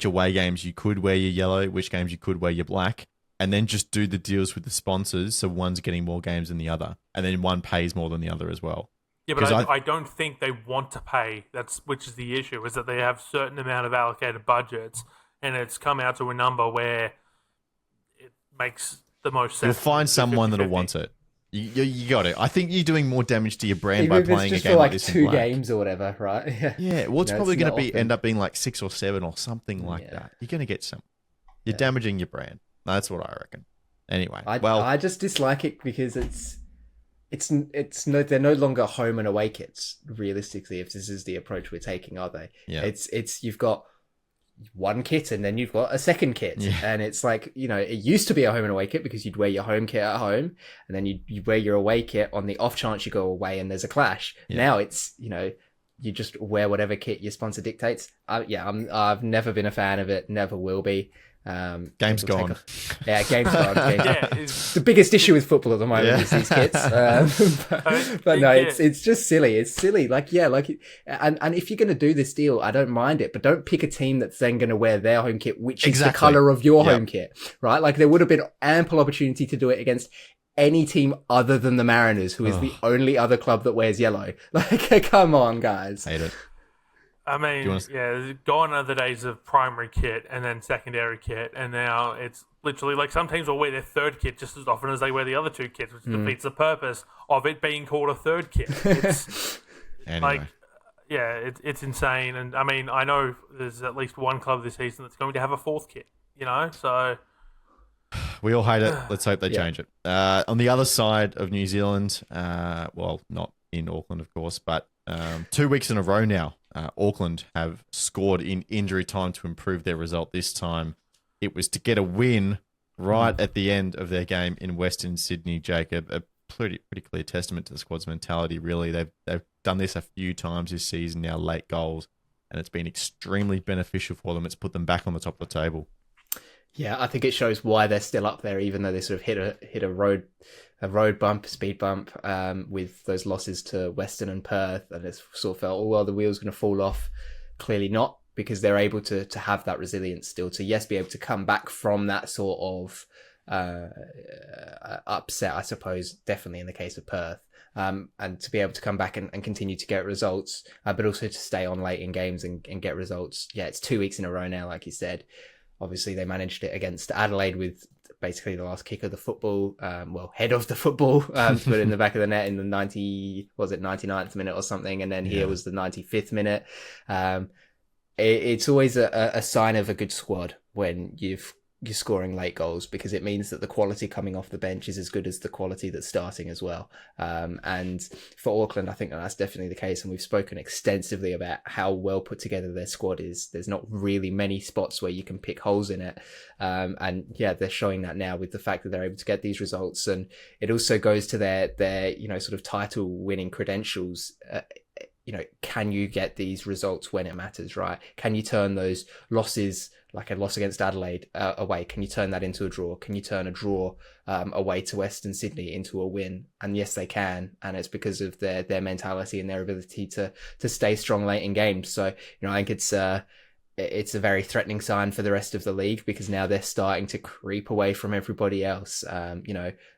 away games you could wear your yellow, which games you could wear your black, and then just do the deals with the sponsors so one's getting more games than the other, and then one pays more than the other as well. Yeah, but I don't think they want to pay. Which is the issue, is that they have a certain amount of allocated budgets, and it's come out to a number where it makes the most sense. You'll find someone that'll want it. You got it. I think you're doing more damage to your brand by playing a game like this in black. 2 games or whatever, right? Yeah. Well, it's probably going to end up being like 6 or 7 or something like that. You're going to get some. You're damaging your brand. That's what I reckon. Anyway, I just dislike it because they're no longer home and away kits. Realistically, if this is the approach we're taking, are they? Yeah. It's you've got one kit and then you've got a second kit, and it's like, it used to be a home and away kit because you'd wear your home kit at home and then you wear your away kit on the off chance you go away and there's a clash. Now it's you just wear whatever kit your sponsor dictates. I've never been a fan of it, never will be. Game's gone. Game's gone. It's the biggest issue with football at the moment is these kits. But no, it's just silly. It's silly. And if you're going to do this deal, I don't mind it, but don't pick a team that's then going to wear their home kit, which is the color of your home kit, right? Like there would have been ample opportunity to do it against any team other than the Mariners, who is the only other club that wears yellow. Like, come on, guys. Hate it. I mean, gone are the days of primary kit and then secondary kit, and now it's literally like some teams will wear their third kit just as often as they wear the other two kits, which defeats the purpose of it being called a third kit. It's anyway. It's insane. And I mean, I know there's at least one club this season that's going to have a fourth kit, so... We all hate it. Let's hope they change it. On the other side of New Zealand, well, not in Auckland, of course, but 2 weeks in a row now, Auckland have scored in injury time to improve their result. This time it was to get a win right at the end of their game in Western Sydney, Jacob. A pretty clear testament to the squad's mentality, really. They've done this a few times this season now, late goals, and it's been extremely beneficial for them. It's put them back on the top of the table. Yeah, I think it shows why they're still up there, even though they sort of hit a road bump, speed bump, with those losses to Western and Perth, and it's sort of felt, oh well, the wheel's going to fall off. Clearly not, because they're able to have that resilience still to, yes, be able to come back from that sort of upset, I suppose, definitely in the case of Perth, and to be able to come back and continue to get results, but also to stay on late in games and get results. Yeah, it's 2 weeks in a row now, like you said. Obviously, they managed it against Adelaide with basically the last kick of the football, head of the football, to put it in the back of the net in the 99th minute or something, and then here was the 95th minute. It's always a sign of a good squad when you're scoring late goals, because it means that the quality coming off the bench is as good as the quality that's starting as well. And for Auckland, I think that's definitely the case. And we've spoken extensively about how well put together their squad is. There's not really many spots where you can pick holes in it. And yeah, they're showing that now with the fact that they're able to get these results. And it also goes to their sort of title winning credentials. Can you get these results when it matters, right? Can you turn those losses, like a loss against Adelaide away, can you turn that into a draw? Can you turn a draw away to Western Sydney into a win? And yes, they can. And it's because of their mentality and their ability to stay strong late in games. So, I think it's a very threatening sign for the rest of the league, because now they're starting to creep away from everybody else.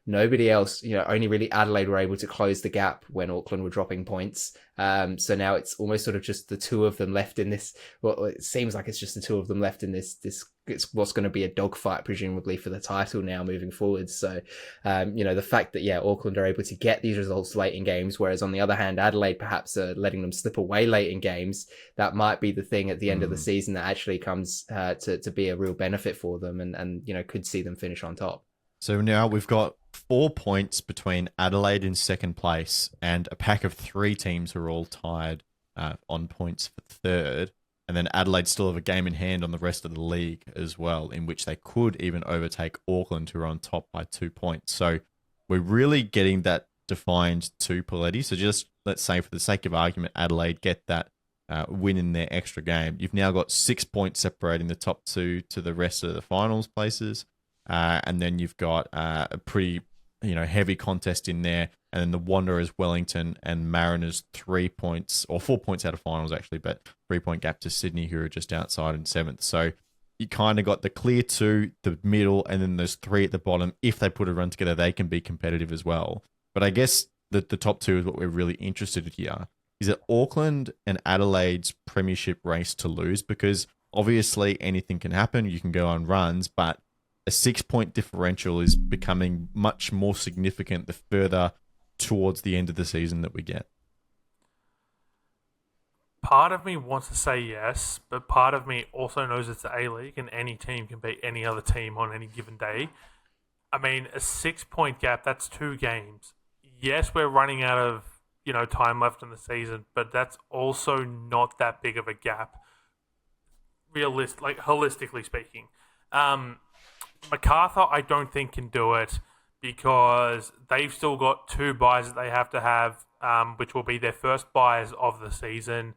Nobody else, only really Adelaide were able to close the gap when Auckland were dropping points. So now it's almost sort of just the two of them left in this. Well, it seems like it's just the two of them left in this. It's what's going to be a dogfight, presumably, for the title now moving forward. So, the fact that, Auckland are able to get these results late in games, whereas on the other hand, Adelaide perhaps are letting them slip away late in games, that might be the thing at the end of the season that actually comes to be a real benefit for them and could see them finish on top. So now we've got 4 points between Adelaide in second place and a pack of 3 teams who are all tied on points for third. And then Adelaide still have a game in hand on the rest of the league as well, in which they could even overtake Auckland, who are on top by 2 points. So we're really getting that defined to Poletti. So just let's say, for the sake of argument, Adelaide get that win in their extra game. You've now got 6 points separating the top 2 to the rest of the finals places. And then you've got a pretty, heavy contest in there. And then the Wanderers, Wellington, and Mariners 3 points, or 4 points out of finals actually, but 3 point gap to Sydney, who are just outside in 7th. So you kind of got the clear 2, the middle, and then there's 3 at the bottom. If they put a run together, they can be competitive as well. But I guess the top 2 is what we're really interested in here. Is it Auckland and Adelaide's premiership race to lose? Because obviously anything can happen. You can go on runs, but a 6 point differential is becoming much more significant the further towards the end of the season that we get. Part of me wants to say yes, but part of me also knows it's the A-League and any team can beat any other team on any given day. I mean, a 6 point gap, that's 2 games. Yes, we're running out of, time left in the season, but that's also not that big of a gap, holistically speaking. MacArthur, I don't think, can do it because they've still got 2 buys that they have to have, which will be their first buys of the season.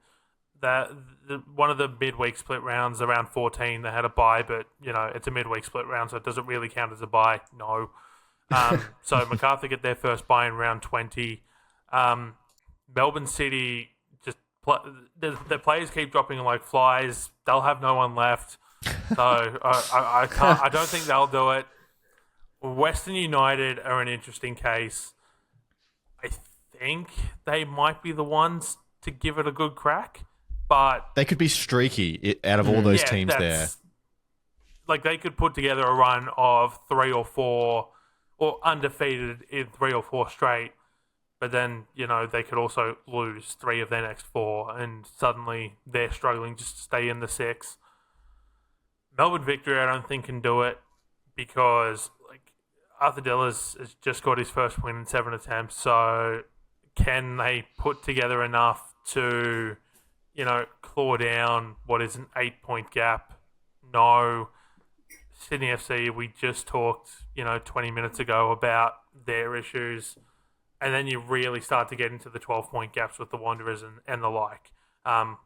One of the midweek split rounds, around 14, they had a buy, but, it's a midweek split round, so it doesn't really count as a buy. No. So MacArthur get their first buy in round 20. Melbourne City, the players keep dropping like flies. They'll have no one left. So I don't think they'll do it. Western United are an interesting case. I think they might be the ones to give it a good crack, but they could be streaky out of all those teams there. Like, they could put together a run of 3 or 4, or undefeated in 3 or 4 straight, but then, they could also lose 3 of their next 4, and suddenly they're struggling just to stay in the 6. Melbourne Victory, I don't think, can do it because, Arthur Dillis has just got his first win in 7 attempts. So can they put together enough to, claw down what is an 8 point gap? No. Sydney FC, we just talked, 20 minutes ago about their issues, and then you really start to get into the 12-point gaps with the Wanderers and the like,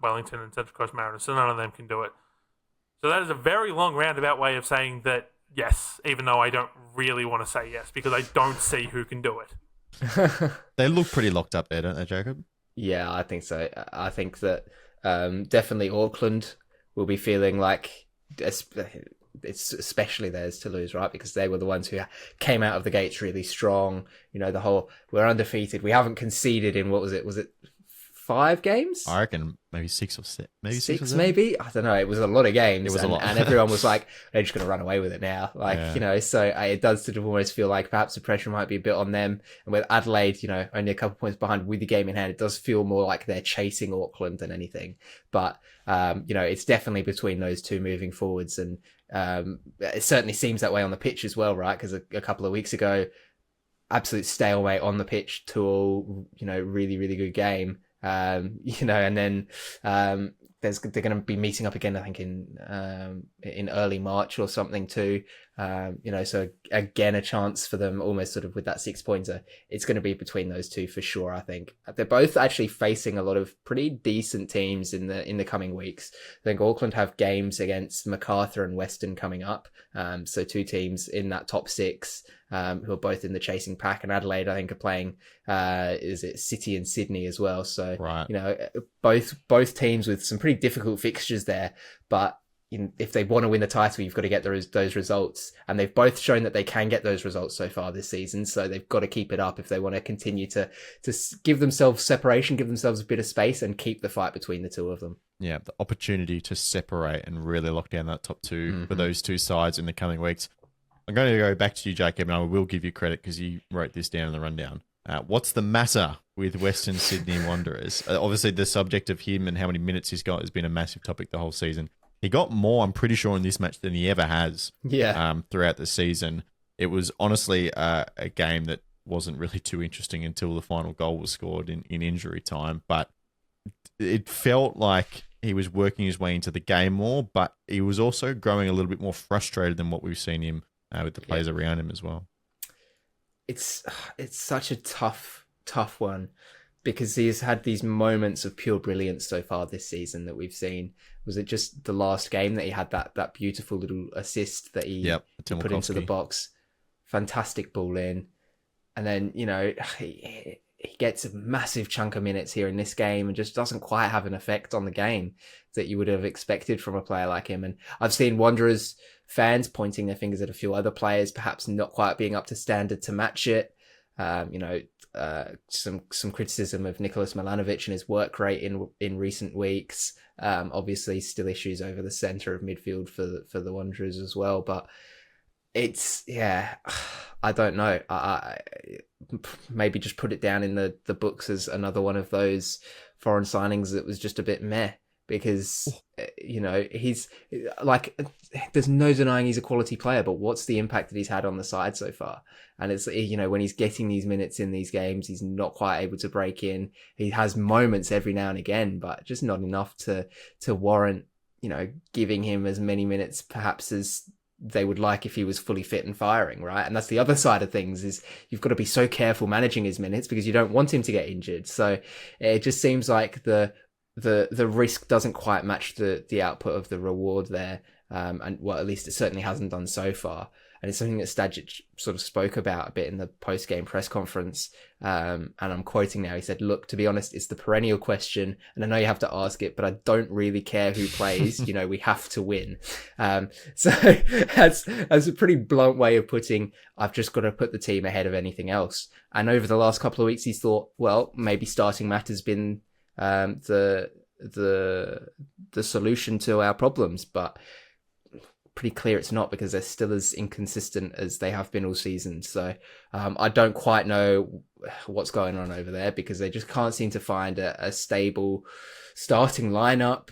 Wellington and Central Coast Mariners, so none of them can do it. So that is a very long roundabout way of saying that yes, even though I don't really want to say yes, because I don't see who can do it. They look pretty locked up there, don't they, Jacob? Yeah, I think so. I think that definitely Auckland will be feeling like it's especially theirs to lose, right? Because they were the ones who came out of the gates really strong. The whole, we're undefeated. We haven't conceded in, what was it? Was it 5 games? I reckon maybe 6 or 7. Maybe 6 or 7? Maybe? I don't know. It was a lot of games. It was a lot. And everyone was like, they're just going to run away with it now. So it does sort of almost feel like perhaps the pressure might be a bit on them. And with Adelaide, only a couple points behind with the game in hand, it does feel more like they're chasing Auckland than anything. But, it's definitely between those two moving forwards. And it certainly seems that way on the pitch as well, right? Because a couple of weeks ago, absolute stalemate on the pitch to really, really good game. And then they're going to be meeting up again, I think in early March or something too. So again, a chance for them almost sort of with that 6-pointer. It's going to be between those two for sure. I think they're both actually facing a lot of pretty decent teams in the coming weeks. I think Auckland have games against Macarthur and Western coming up. So 2 teams in that top 6. Who are both in the chasing pack, and Adelaide, I think, are playing, is it City and Sydney as well? So, right. Both teams with some pretty difficult fixtures there, but if they want to win the title, you've got to get those results, and they've both shown that they can get those results so far this season. So they've got to keep it up if they want to continue to give themselves separation, give themselves a bit of space, and keep the fight between the two of them. Yeah, the opportunity to separate and really lock down that top 2 for those two sides in the coming weeks. I'm going to go back to you, Jacob, and I will give you credit because you wrote this down in the rundown. What's the matter with Western Sydney Wanderers? Obviously, the subject of him and how many minutes he's got has been a massive topic the whole season. He got more, I'm pretty sure, in this match than he ever has throughout the season. It was honestly a game that wasn't really too interesting until the final goal was scored in injury time. But it felt like he was working his way into the game more, but he was also growing a little bit more frustrated than what we've seen him with the players around him as well. It's such a tough one because he's had these moments of pure brilliance so far this season that we've seen. Was it just the last game that he had that beautiful little assist that he put into the box? Fantastic ball in. And then, he gets a massive chunk of minutes here in this game and just doesn't quite have an effect on the game that you would have expected from a player like him. And I've seen Wanderers fans pointing their fingers at a few other players, perhaps not quite being up to standard to match it. Some criticism of Nicholas Milanovic and his work rate in recent weeks. Obviously, still issues over the centre of midfield for the Wanderers as well. But it's I don't know. I maybe just put it down in the books as another one of those foreign signings that was just a bit meh. Because, he's like, there's no denying he's a quality player, but what's the impact that he's had on the side so far? And it's, when he's getting these minutes in these games, he's not quite able to break in. He has moments every now and again, but just not enough to warrant, giving him as many minutes perhaps as they would like if he was fully fit and firing, right? And that's the other side of things is you've got to be so careful managing his minutes because you don't want him to get injured. So it just seems like the risk doesn't quite match the output of the reward there. And well, at least it certainly hasn't done so far. And it's something that Stajic sort of spoke about a bit in the post-game press conference. And I'm quoting now. He said, look, to be honest, it's the perennial question. And I know you have to ask it, but I don't really care who plays. We have to win. So that's a pretty blunt way of putting, I've just got to put the team ahead of anything else. And over the last couple of weeks, he's thought, well, maybe starting Matt has been the solution to our problems, but pretty clear it's not because they're still as inconsistent as they have been all season. So I don't quite know what's going on over there, because they just can't seem to find a stable starting lineup,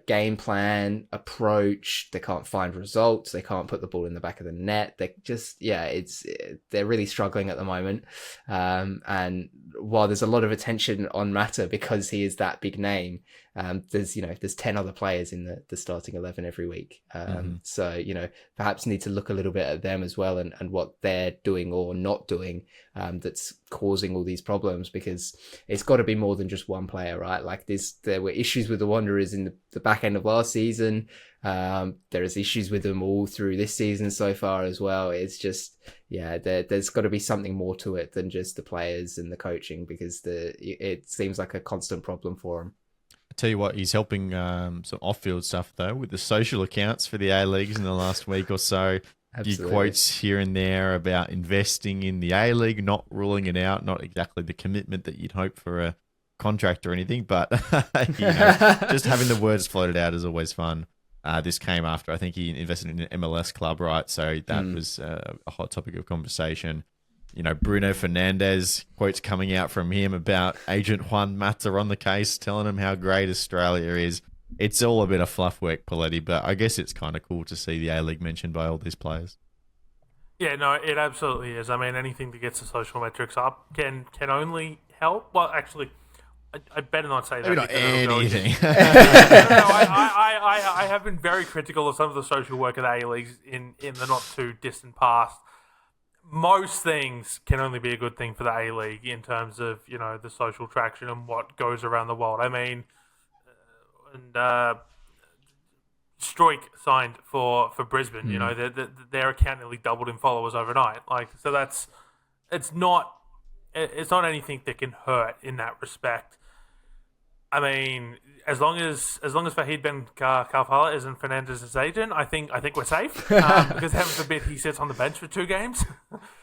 game plan, approach. They can't find results. They can't put the ball in the back of the net. They just, they're really struggling at the moment. And while there's a lot of attention on Mata because he is that big name, there's 10 other players in the starting 11 every week. So, perhaps need to look a little bit at them as well, and what they're doing or not doing that's causing all these problems, because it's got to be more than just one player, right? Like there were issues with the Wanderers in the back end of last season. There is issues with them all through this season so far as well. It's just, there's got to be something more to it than just the players and the coaching, because it seems like a constant problem for them. Tell you what, he's helping some off-field stuff though with the social accounts for the A-Leagues in the last week or so. Absolutely. Few quotes here and there about investing in the A-League, not ruling it out, not exactly the commitment that you'd hope for a contract or anything, but just having the words floated out is always fun. This came after, I think he invested in an MLS club, right? So that was a hot topic of conversation. Bruno Fernandes, quotes coming out from him about Agent Juan Mata on the case, telling him how great Australia is. It's all a bit of fluff work, Poletti, but I guess it's kind of cool to see the A-League mentioned by all these players. Yeah, no, it absolutely is. I mean, anything that gets the social metrics up can only help. Well, actually, I better not say that. Maybe not anything. I have been very critical of some of the social work of the A-Leagues in the not too distant past. Most things can only be a good thing for the A-League in terms of, the social traction and what goes around the world. I mean, Stroik signed for Brisbane. Their account nearly doubled in followers overnight. It's not anything that can hurt in that respect. I mean, as long as Fahid Ben Karfala isn't Fernandez's agent, I think we're safe. Because heaven forbid he sits on the bench for 2 games.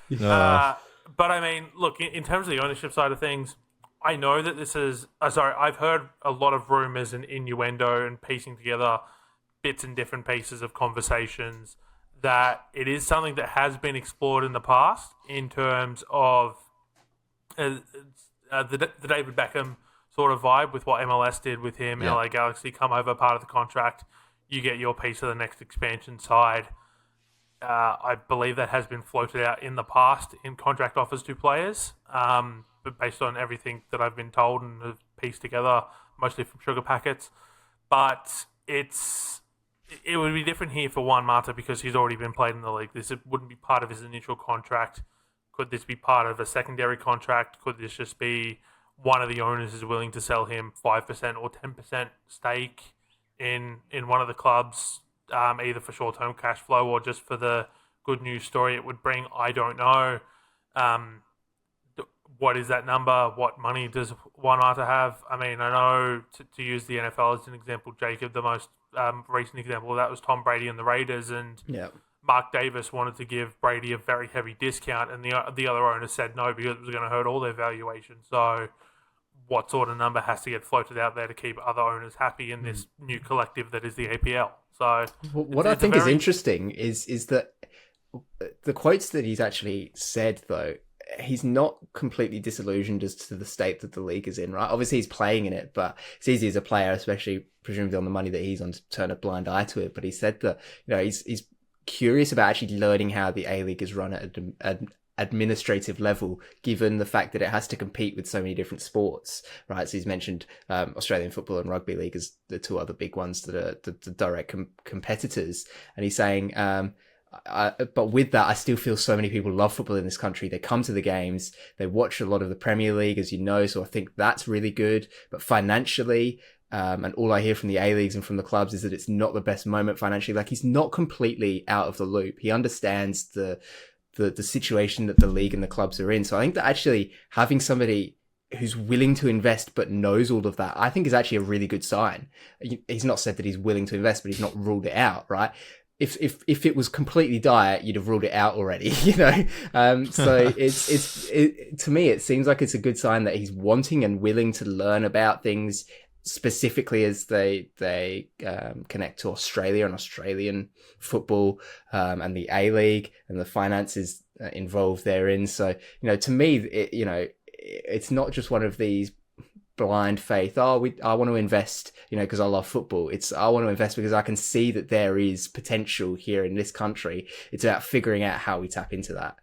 But I mean, look, in terms of the ownership side of things, I know that this is... I've heard a lot of rumours and innuendo and piecing together bits and different pieces of conversations that it is something that has been explored in the past in terms of the David Beckham sort of vibe with what MLS did with him. Yeah. LA Galaxy come over, part of the contract, you get your piece of the next expansion side. I believe that has been floated out in the past in contract offers to players, but based on everything that I've been told and have pieced together, mostly from sugar packets. But it would be different here for Juan Mata because he's already been played in the league. This wouldn't be part of his initial contract. Could this be part of a secondary contract? Could this just be one of the owners is willing to sell him 5% or 10% stake in one of the clubs, either for short-term cash flow or just for the good news story it would bring? I don't know. What is that number? What money does Juan Mata have? I mean, I know to use the NFL as an example, Jacob, the most recent example of that was Tom Brady and the Raiders, and Mark Davis wanted to give Brady a very heavy discount, and the other owners said no because it was going to hurt all their valuation. So what sort of number has to get floated out there to keep other owners happy in this new collective that is the APL? So what I think is interesting is that the quotes that he's actually said, though, he's not completely disillusioned as to the state that the league is in, right? Obviously he's playing in it, but it's easy as a player, especially presumably on the money that he's on, to turn a blind eye to it. But he said that, he's curious about actually learning how the A-League is run at an administrative level, given the fact that it has to compete with so many different sports, right? So he's mentioned Australian football and rugby league as the 2 other big ones that are the direct competitors. And he's saying, but with that, I still feel so many people love football in this country. They come to the games, they watch a lot of the Premier League, as you know, so I think that's really good. But financially, and all I hear from the A-Leagues and from the clubs is that it's not the best moment financially. Like, he's not completely out of the loop. He understands the situation that the league and the clubs are in. So I think that actually having somebody who's willing to invest but knows all of that, I think is actually a really good sign. He's not said that he's willing to invest, but he's not ruled it out, right? If it was completely dire, you'd have ruled it out already, So to me, it seems like it's a good sign that he's wanting and willing to learn about things, specifically as they connect to Australia and Australian football, and the A-League and the finances involved therein. So, to me, it's not just one of these blind faith. I want to invest, because I love football. I want to invest because I can see that there is potential here in this country. It's about figuring out how we tap into that.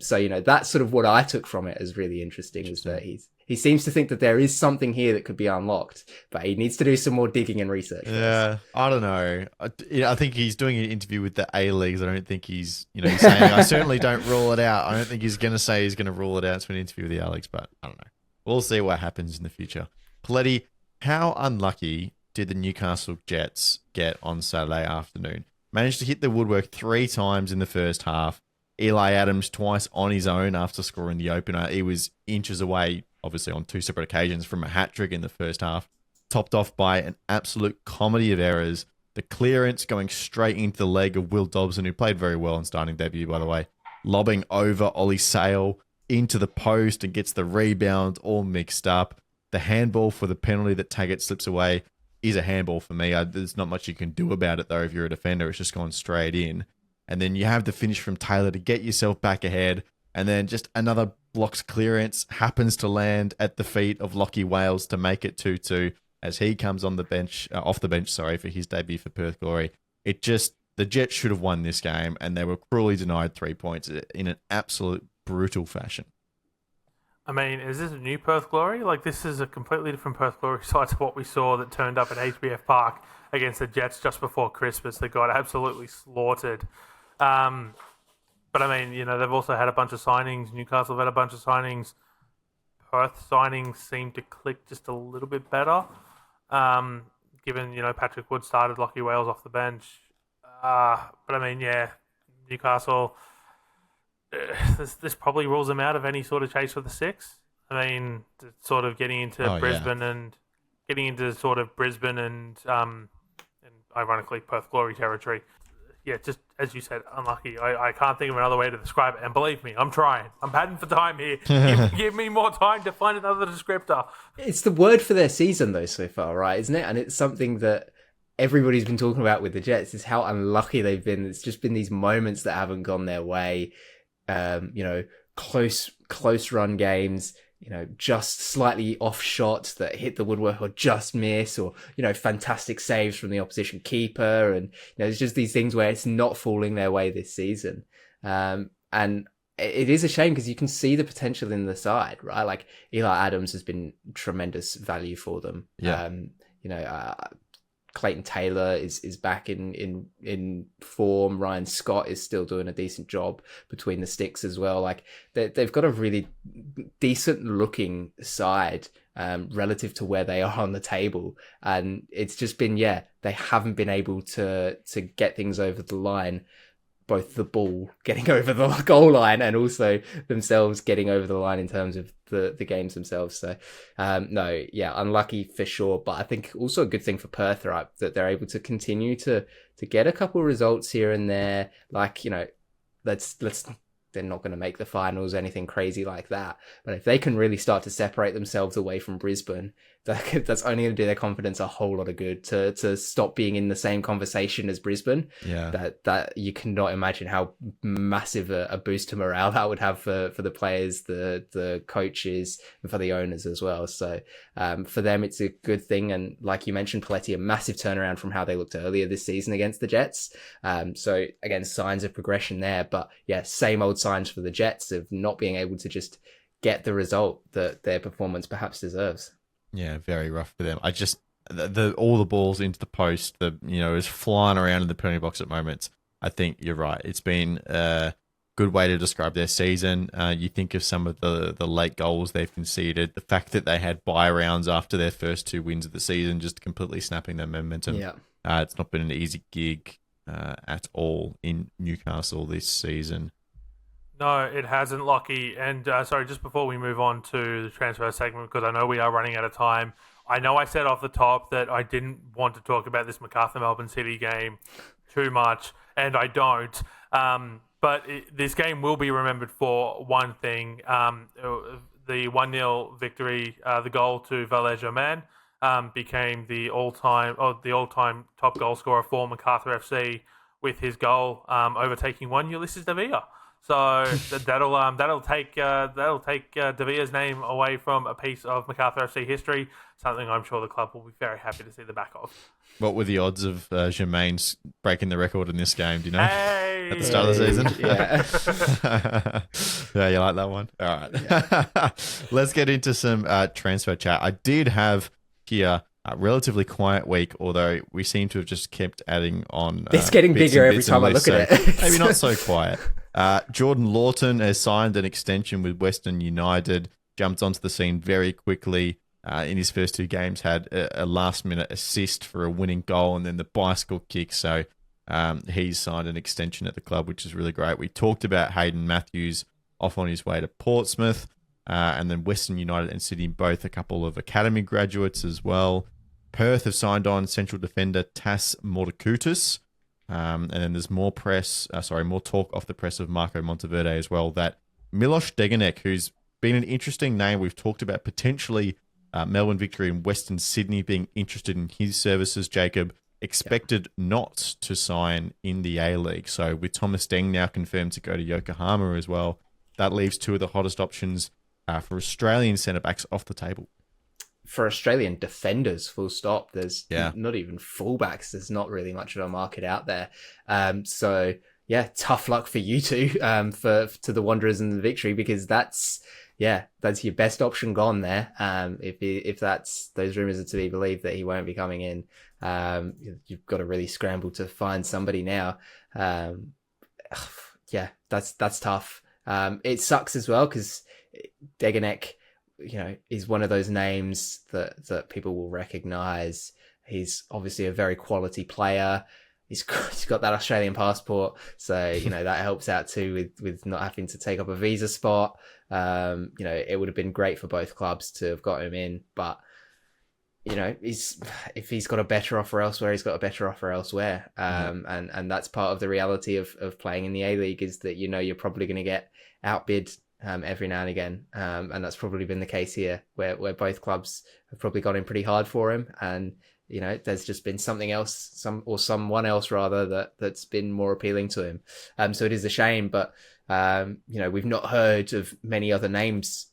So that's sort of what I took from it as really interesting, is that he seems to think that there is something here that could be unlocked, but he needs to do some more digging and research. Yeah, I don't know. I think he's doing an interview with the A-Leagues. I don't think he's saying, I certainly don't rule it out. I don't think he's going to say he's going to rule it out to an interview with the A-Leagues, but I don't know. We'll see what happens in the future. Poletti, how unlucky did the Newcastle Jets get on Saturday afternoon? Managed to hit the woodwork 3 times in the first half. Eli Adams twice on his own after scoring the opener. He was inches away, obviously on 2 separate occasions, from a hat-trick in the first half. Topped off by an absolute comedy of errors. The clearance going straight into the leg of Will Dobson, who played very well in starting debut, by the way. Lobbing over Ollie Sale into the post and gets the rebound all mixed up. The handball for the penalty that Taggart slips away is a handball for me. There's not much you can do about it, though, if you're a defender. It's just gone straight in. And then you have the finish from Taylor to get yourself back ahead. And then just another blocked clearance happens to land at the feet of Lachie Wales to make it 2-2 as he comes on the bench, off the bench, for his debut for Perth Glory. The Jets should have won this game, and they were cruelly denied 3 points in an absolute brutal fashion. I mean, is this a new Perth Glory? Like, this is a completely different Perth Glory side to what we saw that turned up at HBF Park against the Jets just before Christmas. They got absolutely slaughtered. But I mean, they've also had a bunch of signings. Newcastle have had a bunch of signings. Perth signings seem to click just a little bit better. Given, Patrick Wood started, Lachie Wales off the bench. But I mean, yeah, Newcastle... This probably rules them out of any sort of chase for the 6. I mean, sort of getting into Brisbane and ironically Perth Glory territory. Yeah, just as you said, unlucky. I can't think of another way to describe it. And believe me, I'm trying. I'm padding for time here. Give me more time to find another descriptor. It's the word for their season, though, so far, right? Isn't it? And it's something that everybody's been talking about with the Jets, is how unlucky they've been. It's just been these moments that haven't gone their way. Close run games, just slightly off shots that hit the woodwork or just miss, or, fantastic saves from the opposition keeper. And, it's just these things where it's not falling their way this season. And it is a shame because you can see the potential in the side, right? Like, Eli Adams has been tremendous value for them. Yeah. Clayton Taylor is back in form. Ryan Scott is still doing a decent job between the sticks as well. Like, they've got a really decent looking side relative to where they are on the table, and it's just been they haven't been able to get things over the line. Both the ball getting over the goal line and also themselves getting over the line in terms of the games themselves. So, unlucky for sure. But I think also a good thing for Perth, right, that they're able to continue to get a couple of results here and there. Like, let's they're not going to make the finals, anything crazy like that. But if they can really start to separate themselves away from Brisbane, that's only going to do their confidence a whole lot of good to stop being in the same conversation as Brisbane. Yeah. That you cannot imagine how massive a boost to morale that would have for the players, the coaches, and for the owners as well. So for them, it's a good thing. And like you mentioned, Poletti, a massive turnaround from how they looked earlier this season against the Jets. So again, signs of progression there. But yeah, same old signs for the Jets of not being able to just get the result that their performance perhaps deserves. Yeah, very rough for them. I just all the balls into the post, is flying around in the penalty box at moments. I think you're right. It's been a good way to describe their season. You think of some of the late goals they've conceded, the fact that they had bye rounds after their first 2 wins of the season, just completely snapping their momentum. Yeah, it's not been an easy gig at all in Newcastle this season. No, it hasn't, Lockie. And sorry, just before we move on to the transfer segment, because I know we are running out of time. I know I said off the top that I didn't want to talk about this Macarthur-Melbourne City game too much, and I don't. But this game will be remembered for one thing. The 1-0 victory, the goal to Valère Germain, became the all-time top goal scorer for Macarthur FC with his goal overtaking one Ulysses Davia. So that'll take De Vea's name away from a piece of MacArthur FC history. Something I'm sure the club will be very happy to see the back of. What were the odds of Jermaine breaking the record in this game? Do you know? Hey! At the start of the season? Yeah. Yeah, you like that one? All right. Yeah. Let's get into some transfer chat. I did have here a relatively quiet week, although we seem to have just kept adding on. It's getting bigger every time I look at it. Maybe not so quiet. Jordan Lawton has signed an extension with Western United, jumped onto the scene very quickly. In his first 2 games, had a last-minute assist for a winning goal and then the bicycle kick. So he's signed an extension at the club, which is really great. We talked about Hayden Matthews off on his way to Portsmouth, and then Western United and Sydney, both a couple of academy graduates as well. Perth have signed on central defender Tas Mortakutis. And then there's more talk off the press of Marco Monteverde as well, that Miloš Degenek, who's been an interesting name. We've talked about potentially Melbourne Victory and Western Sydney being interested in his services. Jacob expected not to sign in the A-League. So with Thomas Deng now confirmed to go to Yokohama as well, that leaves 2 of the hottest options for Australian centre-backs off the table. For Australian defenders, full stop. There's Yeah. not even fullbacks. There's not really much of a market out there. So yeah, tough luck for you two, to the Wanderers and the Victory, because that's your best option gone there. If that's those rumours are to be believed that he won't be coming in, you've got to really scramble to find somebody now. Yeah, that's tough. It sucks as well because Degenek, is one of those names that people will recognise. He's obviously a very quality player. He's got that Australian passport, so that helps out too with not having to take up a visa spot. It would have been great for both clubs to have got him in, but if he's got a better offer elsewhere, he's got a better offer elsewhere. And that's part of the reality of playing in the A-League, is that you're probably going to get outbid every now and again, and that's probably been the case here, where both clubs have probably gone in pretty hard for him, and there's just been someone else rather that's been more appealing to him. So it is a shame, but we've not heard of many other names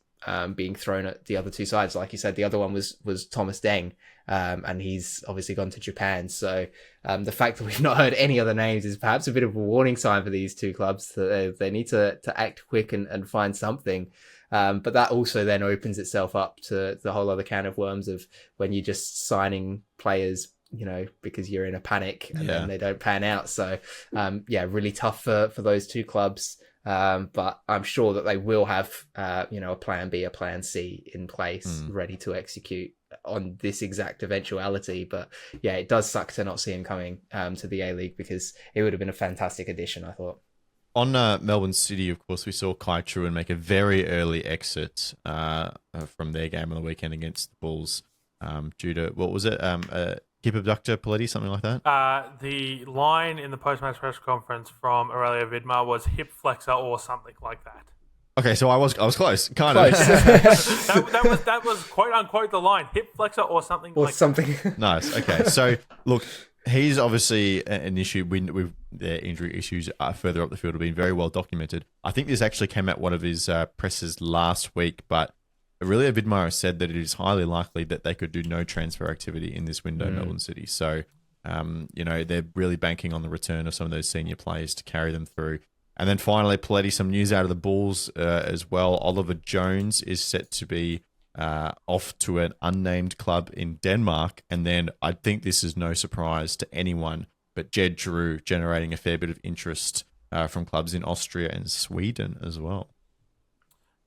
being thrown at the other two sides. Like you said, the other one was Thomas Deng, and he's obviously gone to Japan. So the fact that we've not heard any other names is perhaps a bit of a warning sign for these two clubs, that they need to act quick and find something. But that also then opens itself up to the whole other can of worms of when you're just signing players, because you're in a panic and then they don't pan out. So, really tough for those two clubs. But I'm sure that they will have, a plan B, a plan C in place, ready to execute on this exact eventuality. But yeah, it does suck to not see him coming to the A-League, because it would have been a fantastic addition, I thought. On Melbourne City, of course, we saw Kai Truan make a very early exit from their game on the weekend against the Bulls due to, what was it, hip abductor, Poletti, something like that? The line in the post-match press conference from Aurelio Vidmar was hip flexor or something like that. Okay, so I was close, kind of. that was quote unquote the line, hip flexor or something like that. Nice. Okay, so look, he's obviously an issue. With their injury issues further up the field have been very well documented. I think this actually came out one of his presses last week, but Aurelio Vidmar said that it is highly likely that they could do no transfer activity in this window, Melbourne City. So, they're really banking on the return of some of those senior players to carry them through. And then finally, Poletti, some news out of the Bulls as well. Oliver Jones is set to be off to an unnamed club in Denmark. And then I think this is no surprise to anyone, but Jed Drew generating a fair bit of interest from clubs in Austria and Sweden as well.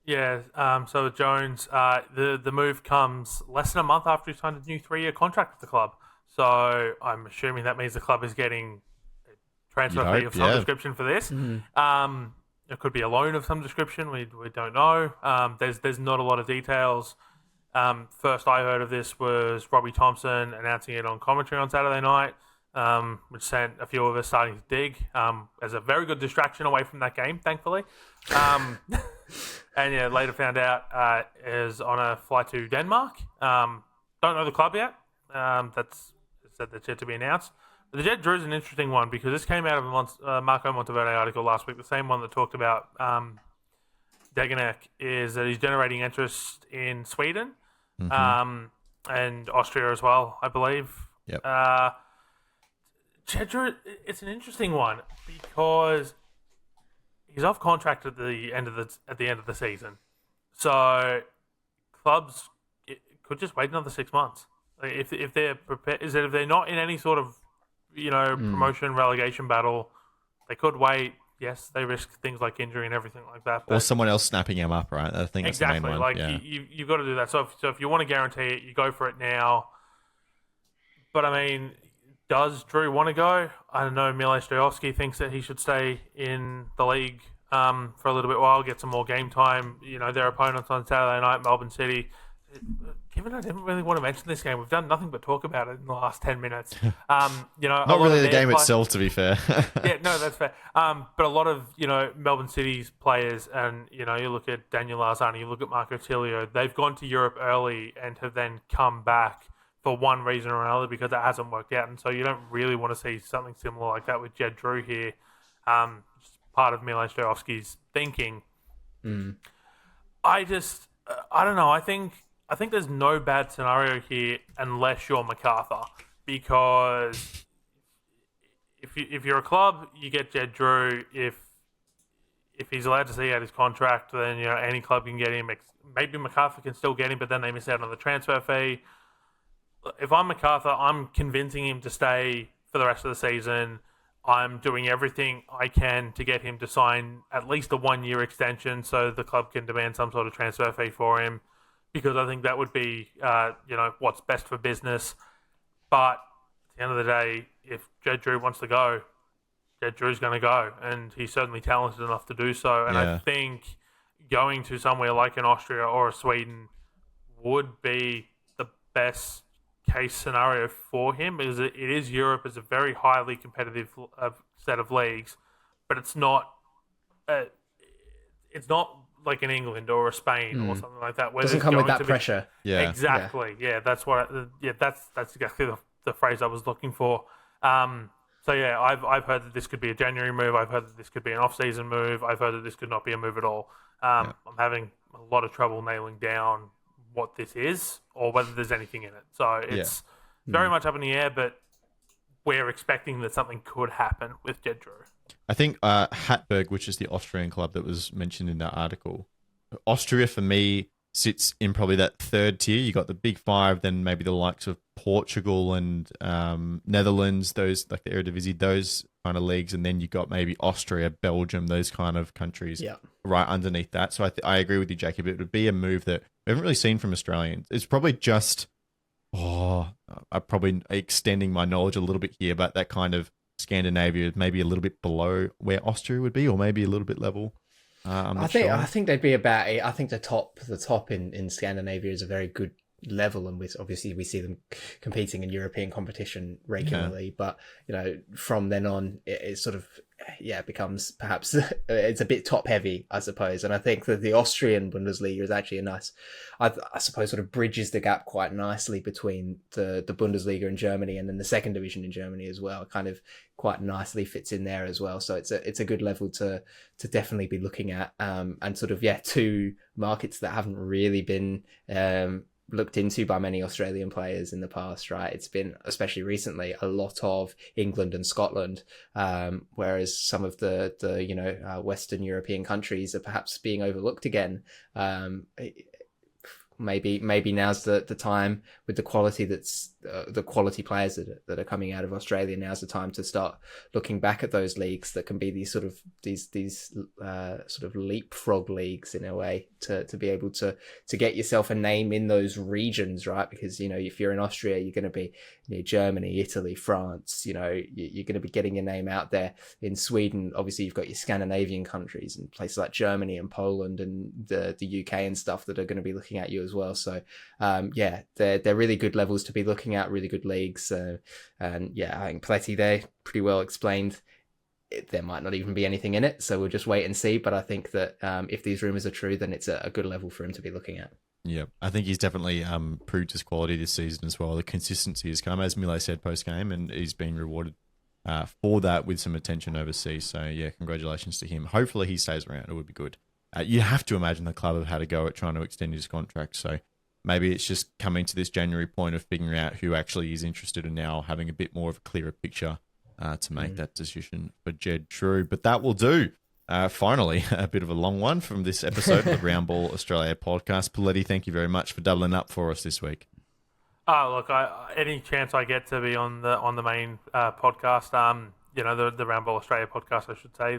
Yeah, so Jones, the move comes less than a month after he signed a new 3-year contract with the club. So I'm assuming that means the club is getting a transfer fee of some description for this. It could be a loan of some description. We don't know. There's not a lot of details. First I heard of this was Robbie Thompson announcing it on commentary on Saturday night, which sent a few of us starting to dig as a very good distraction away from that game, thankfully. And later found out is on a flight to Denmark. Don't know the club yet. That's said that's yet to be announced. The Jed Drew's an interesting one because this came out of a Marco Monteverde article last week, the same one that talked about Degenek, is that he's generating interest in Sweden and Austria as well, I believe. Yep. Jed Drew, it's an interesting one because he's off contract at the end of the season, so clubs could just wait another 6 months. Like if they're prepared, is that if they're not in any sort of promotion relegation battle, they could wait. Yes, they risk things like injury and everything like that. Or someone else snapping him up, right? I think that's the main one. Like yeah. you've got to do that. So if you want to guarantee it, you go for it now. But I mean, does Drew want to go? I don't know. Milos Stojovski thinks that he should stay in the league for a little bit while, get some more game time. Their opponents on Saturday night, Melbourne City. Given I didn't really want to mention this game, we've done nothing but talk about it in the last 10 minutes. Not really the game itself, to be fair. Yeah, no, that's fair. But a lot of Melbourne City's players, and you look at Daniel Larzani, you look at Marco Tilio, they've gone to Europe early and have then come back for one reason or another because it hasn't worked out, and so you don't really want to see something similar like that with Jed Drew here. Just part of Milos Stojovski's thinking. I don't know. I think there's no bad scenario here unless you're MacArthur, because if you're a club, you get Jed Drew. If he's allowed to see out his contract, then any club can get him. Maybe MacArthur can still get him, but then they miss out on the transfer fee. If I'm MacArthur, I'm convincing him to stay for the rest of the season. I'm doing everything I can to get him to sign at least a 1-year extension so the club can demand some sort of transfer fee for him, because I think that would be, what's best for business. But at the end of the day, if Jed Drew wants to go, Jed Drew's going to go, and he's certainly talented enough to do so. And I think going to somewhere like an Austria or a Sweden would be the best case scenario for him, because it is Europe. It's a very highly competitive set of leagues, but it's not like in England or a Spain or something like that. Where doesn't come with that pressure. Yeah, exactly. Yeah, that's what. That's exactly the phrase I was looking for. So yeah, I've heard that this could be a January move. I've heard that this could be an off-season move. I've heard that this could not be a move at all. I'm having a lot of trouble nailing down what this is or whether there's anything in it. So it's very much up in the air, but we're expecting that something could happen with Jed Drew. I think Hatberg, which is the Austrian club that was mentioned in that article, Austria for me sits in probably that third tier. You got the big five, then maybe the likes of Portugal and Netherlands, those like the Eredivisie, those kind of leagues, and then you got maybe Austria, Belgium, those kind of countries right underneath that. So I agree with you, Jacob. It would be a move that we haven't really seen from Australians. It's probably just I'm probably extending my knowledge a little bit here, but that kind of Scandinavia is maybe a little bit below where Austria would be, or maybe a little bit level. I think they'd be about. I think the top in Scandinavia is a very good level, and obviously we see them competing in European competition regularly. But from then on, it sort of becomes perhaps it's a bit top heavy, I suppose. And I think that the Austrian Bundesliga is actually a nice, I suppose, sort of bridges the gap quite nicely between the Bundesliga in Germany and then the second division in Germany as well. Kind of quite nicely fits in there as well. So it's a good level to definitely be looking at, and sort of two markets that haven't really been looked into by many Australian players in the past, right? It's been, especially recently, a lot of England and Scotland, whereas some of the Western European countries are perhaps being overlooked again. Maybe now's the time with the quality the quality players that are coming out of Australia. Now's the time to start looking back at those leagues that can be these sort of leapfrog leagues in a way to be able to get yourself a name in those regions, right? Because if you're in Austria, you're going to be Germany, Italy, France. You're going to be getting your name out there. In Sweden, obviously you've got your Scandinavian countries and places like Germany and Poland and the UK and stuff that are going to be looking at you as well. So they're really good levels to be looking at, really good leagues. And I think Poletti there pretty well explained there might not even be anything in it, so we'll just wait and see. But I think that if these rumours are true, then it's a good level for him to be looking at. Yeah, I think he's definitely proved his quality this season as well. The consistency has come, as Milo said post-game, and he's been rewarded for that with some attention overseas. So, yeah, congratulations to him. Hopefully he stays around. It would be good. You have to imagine the club have had a go at trying to extend his contract. So maybe it's just coming to this January point of figuring out who actually is interested and now having a bit more of a clearer picture to make that decision for Jed Drew. But that will do. Finally, a bit of a long one from this episode of the Round Ball Australia podcast. Poletti, thank you very much for doubling up for us this week. Look, any chance I get to be on the main podcast, the Round Ball Australia podcast, I should say.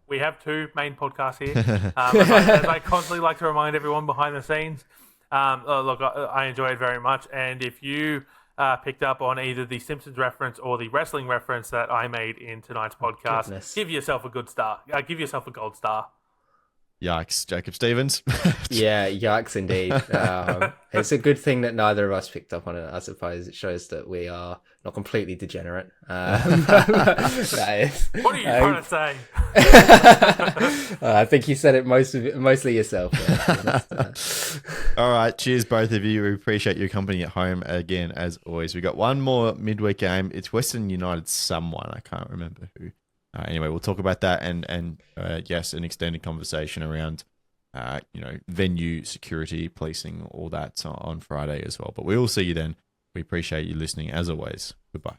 We have two main podcasts here. As I constantly like to remind everyone behind the scenes. Look, I enjoy it very much. And if you picked up on either the Simpsons reference or the wrestling reference that I made in tonight's podcast, give yourself a good star. Give yourself a gold star. Yikes, Jacob Stevens. Yeah, yikes indeed. It's a good thing that neither of us picked up on it, I suppose. It shows that we are not completely degenerate. That is, what are you trying to say? I think you said it mostly yourself. All right, cheers both of you. We appreciate your company at home again, as always. We got one more midweek game. It's Western United someone. I can't remember who. Anyway, we'll talk about that and yes, an extended conversation around venue security, policing, all that on Friday as well. But we will see you then. We appreciate you listening as always. Goodbye.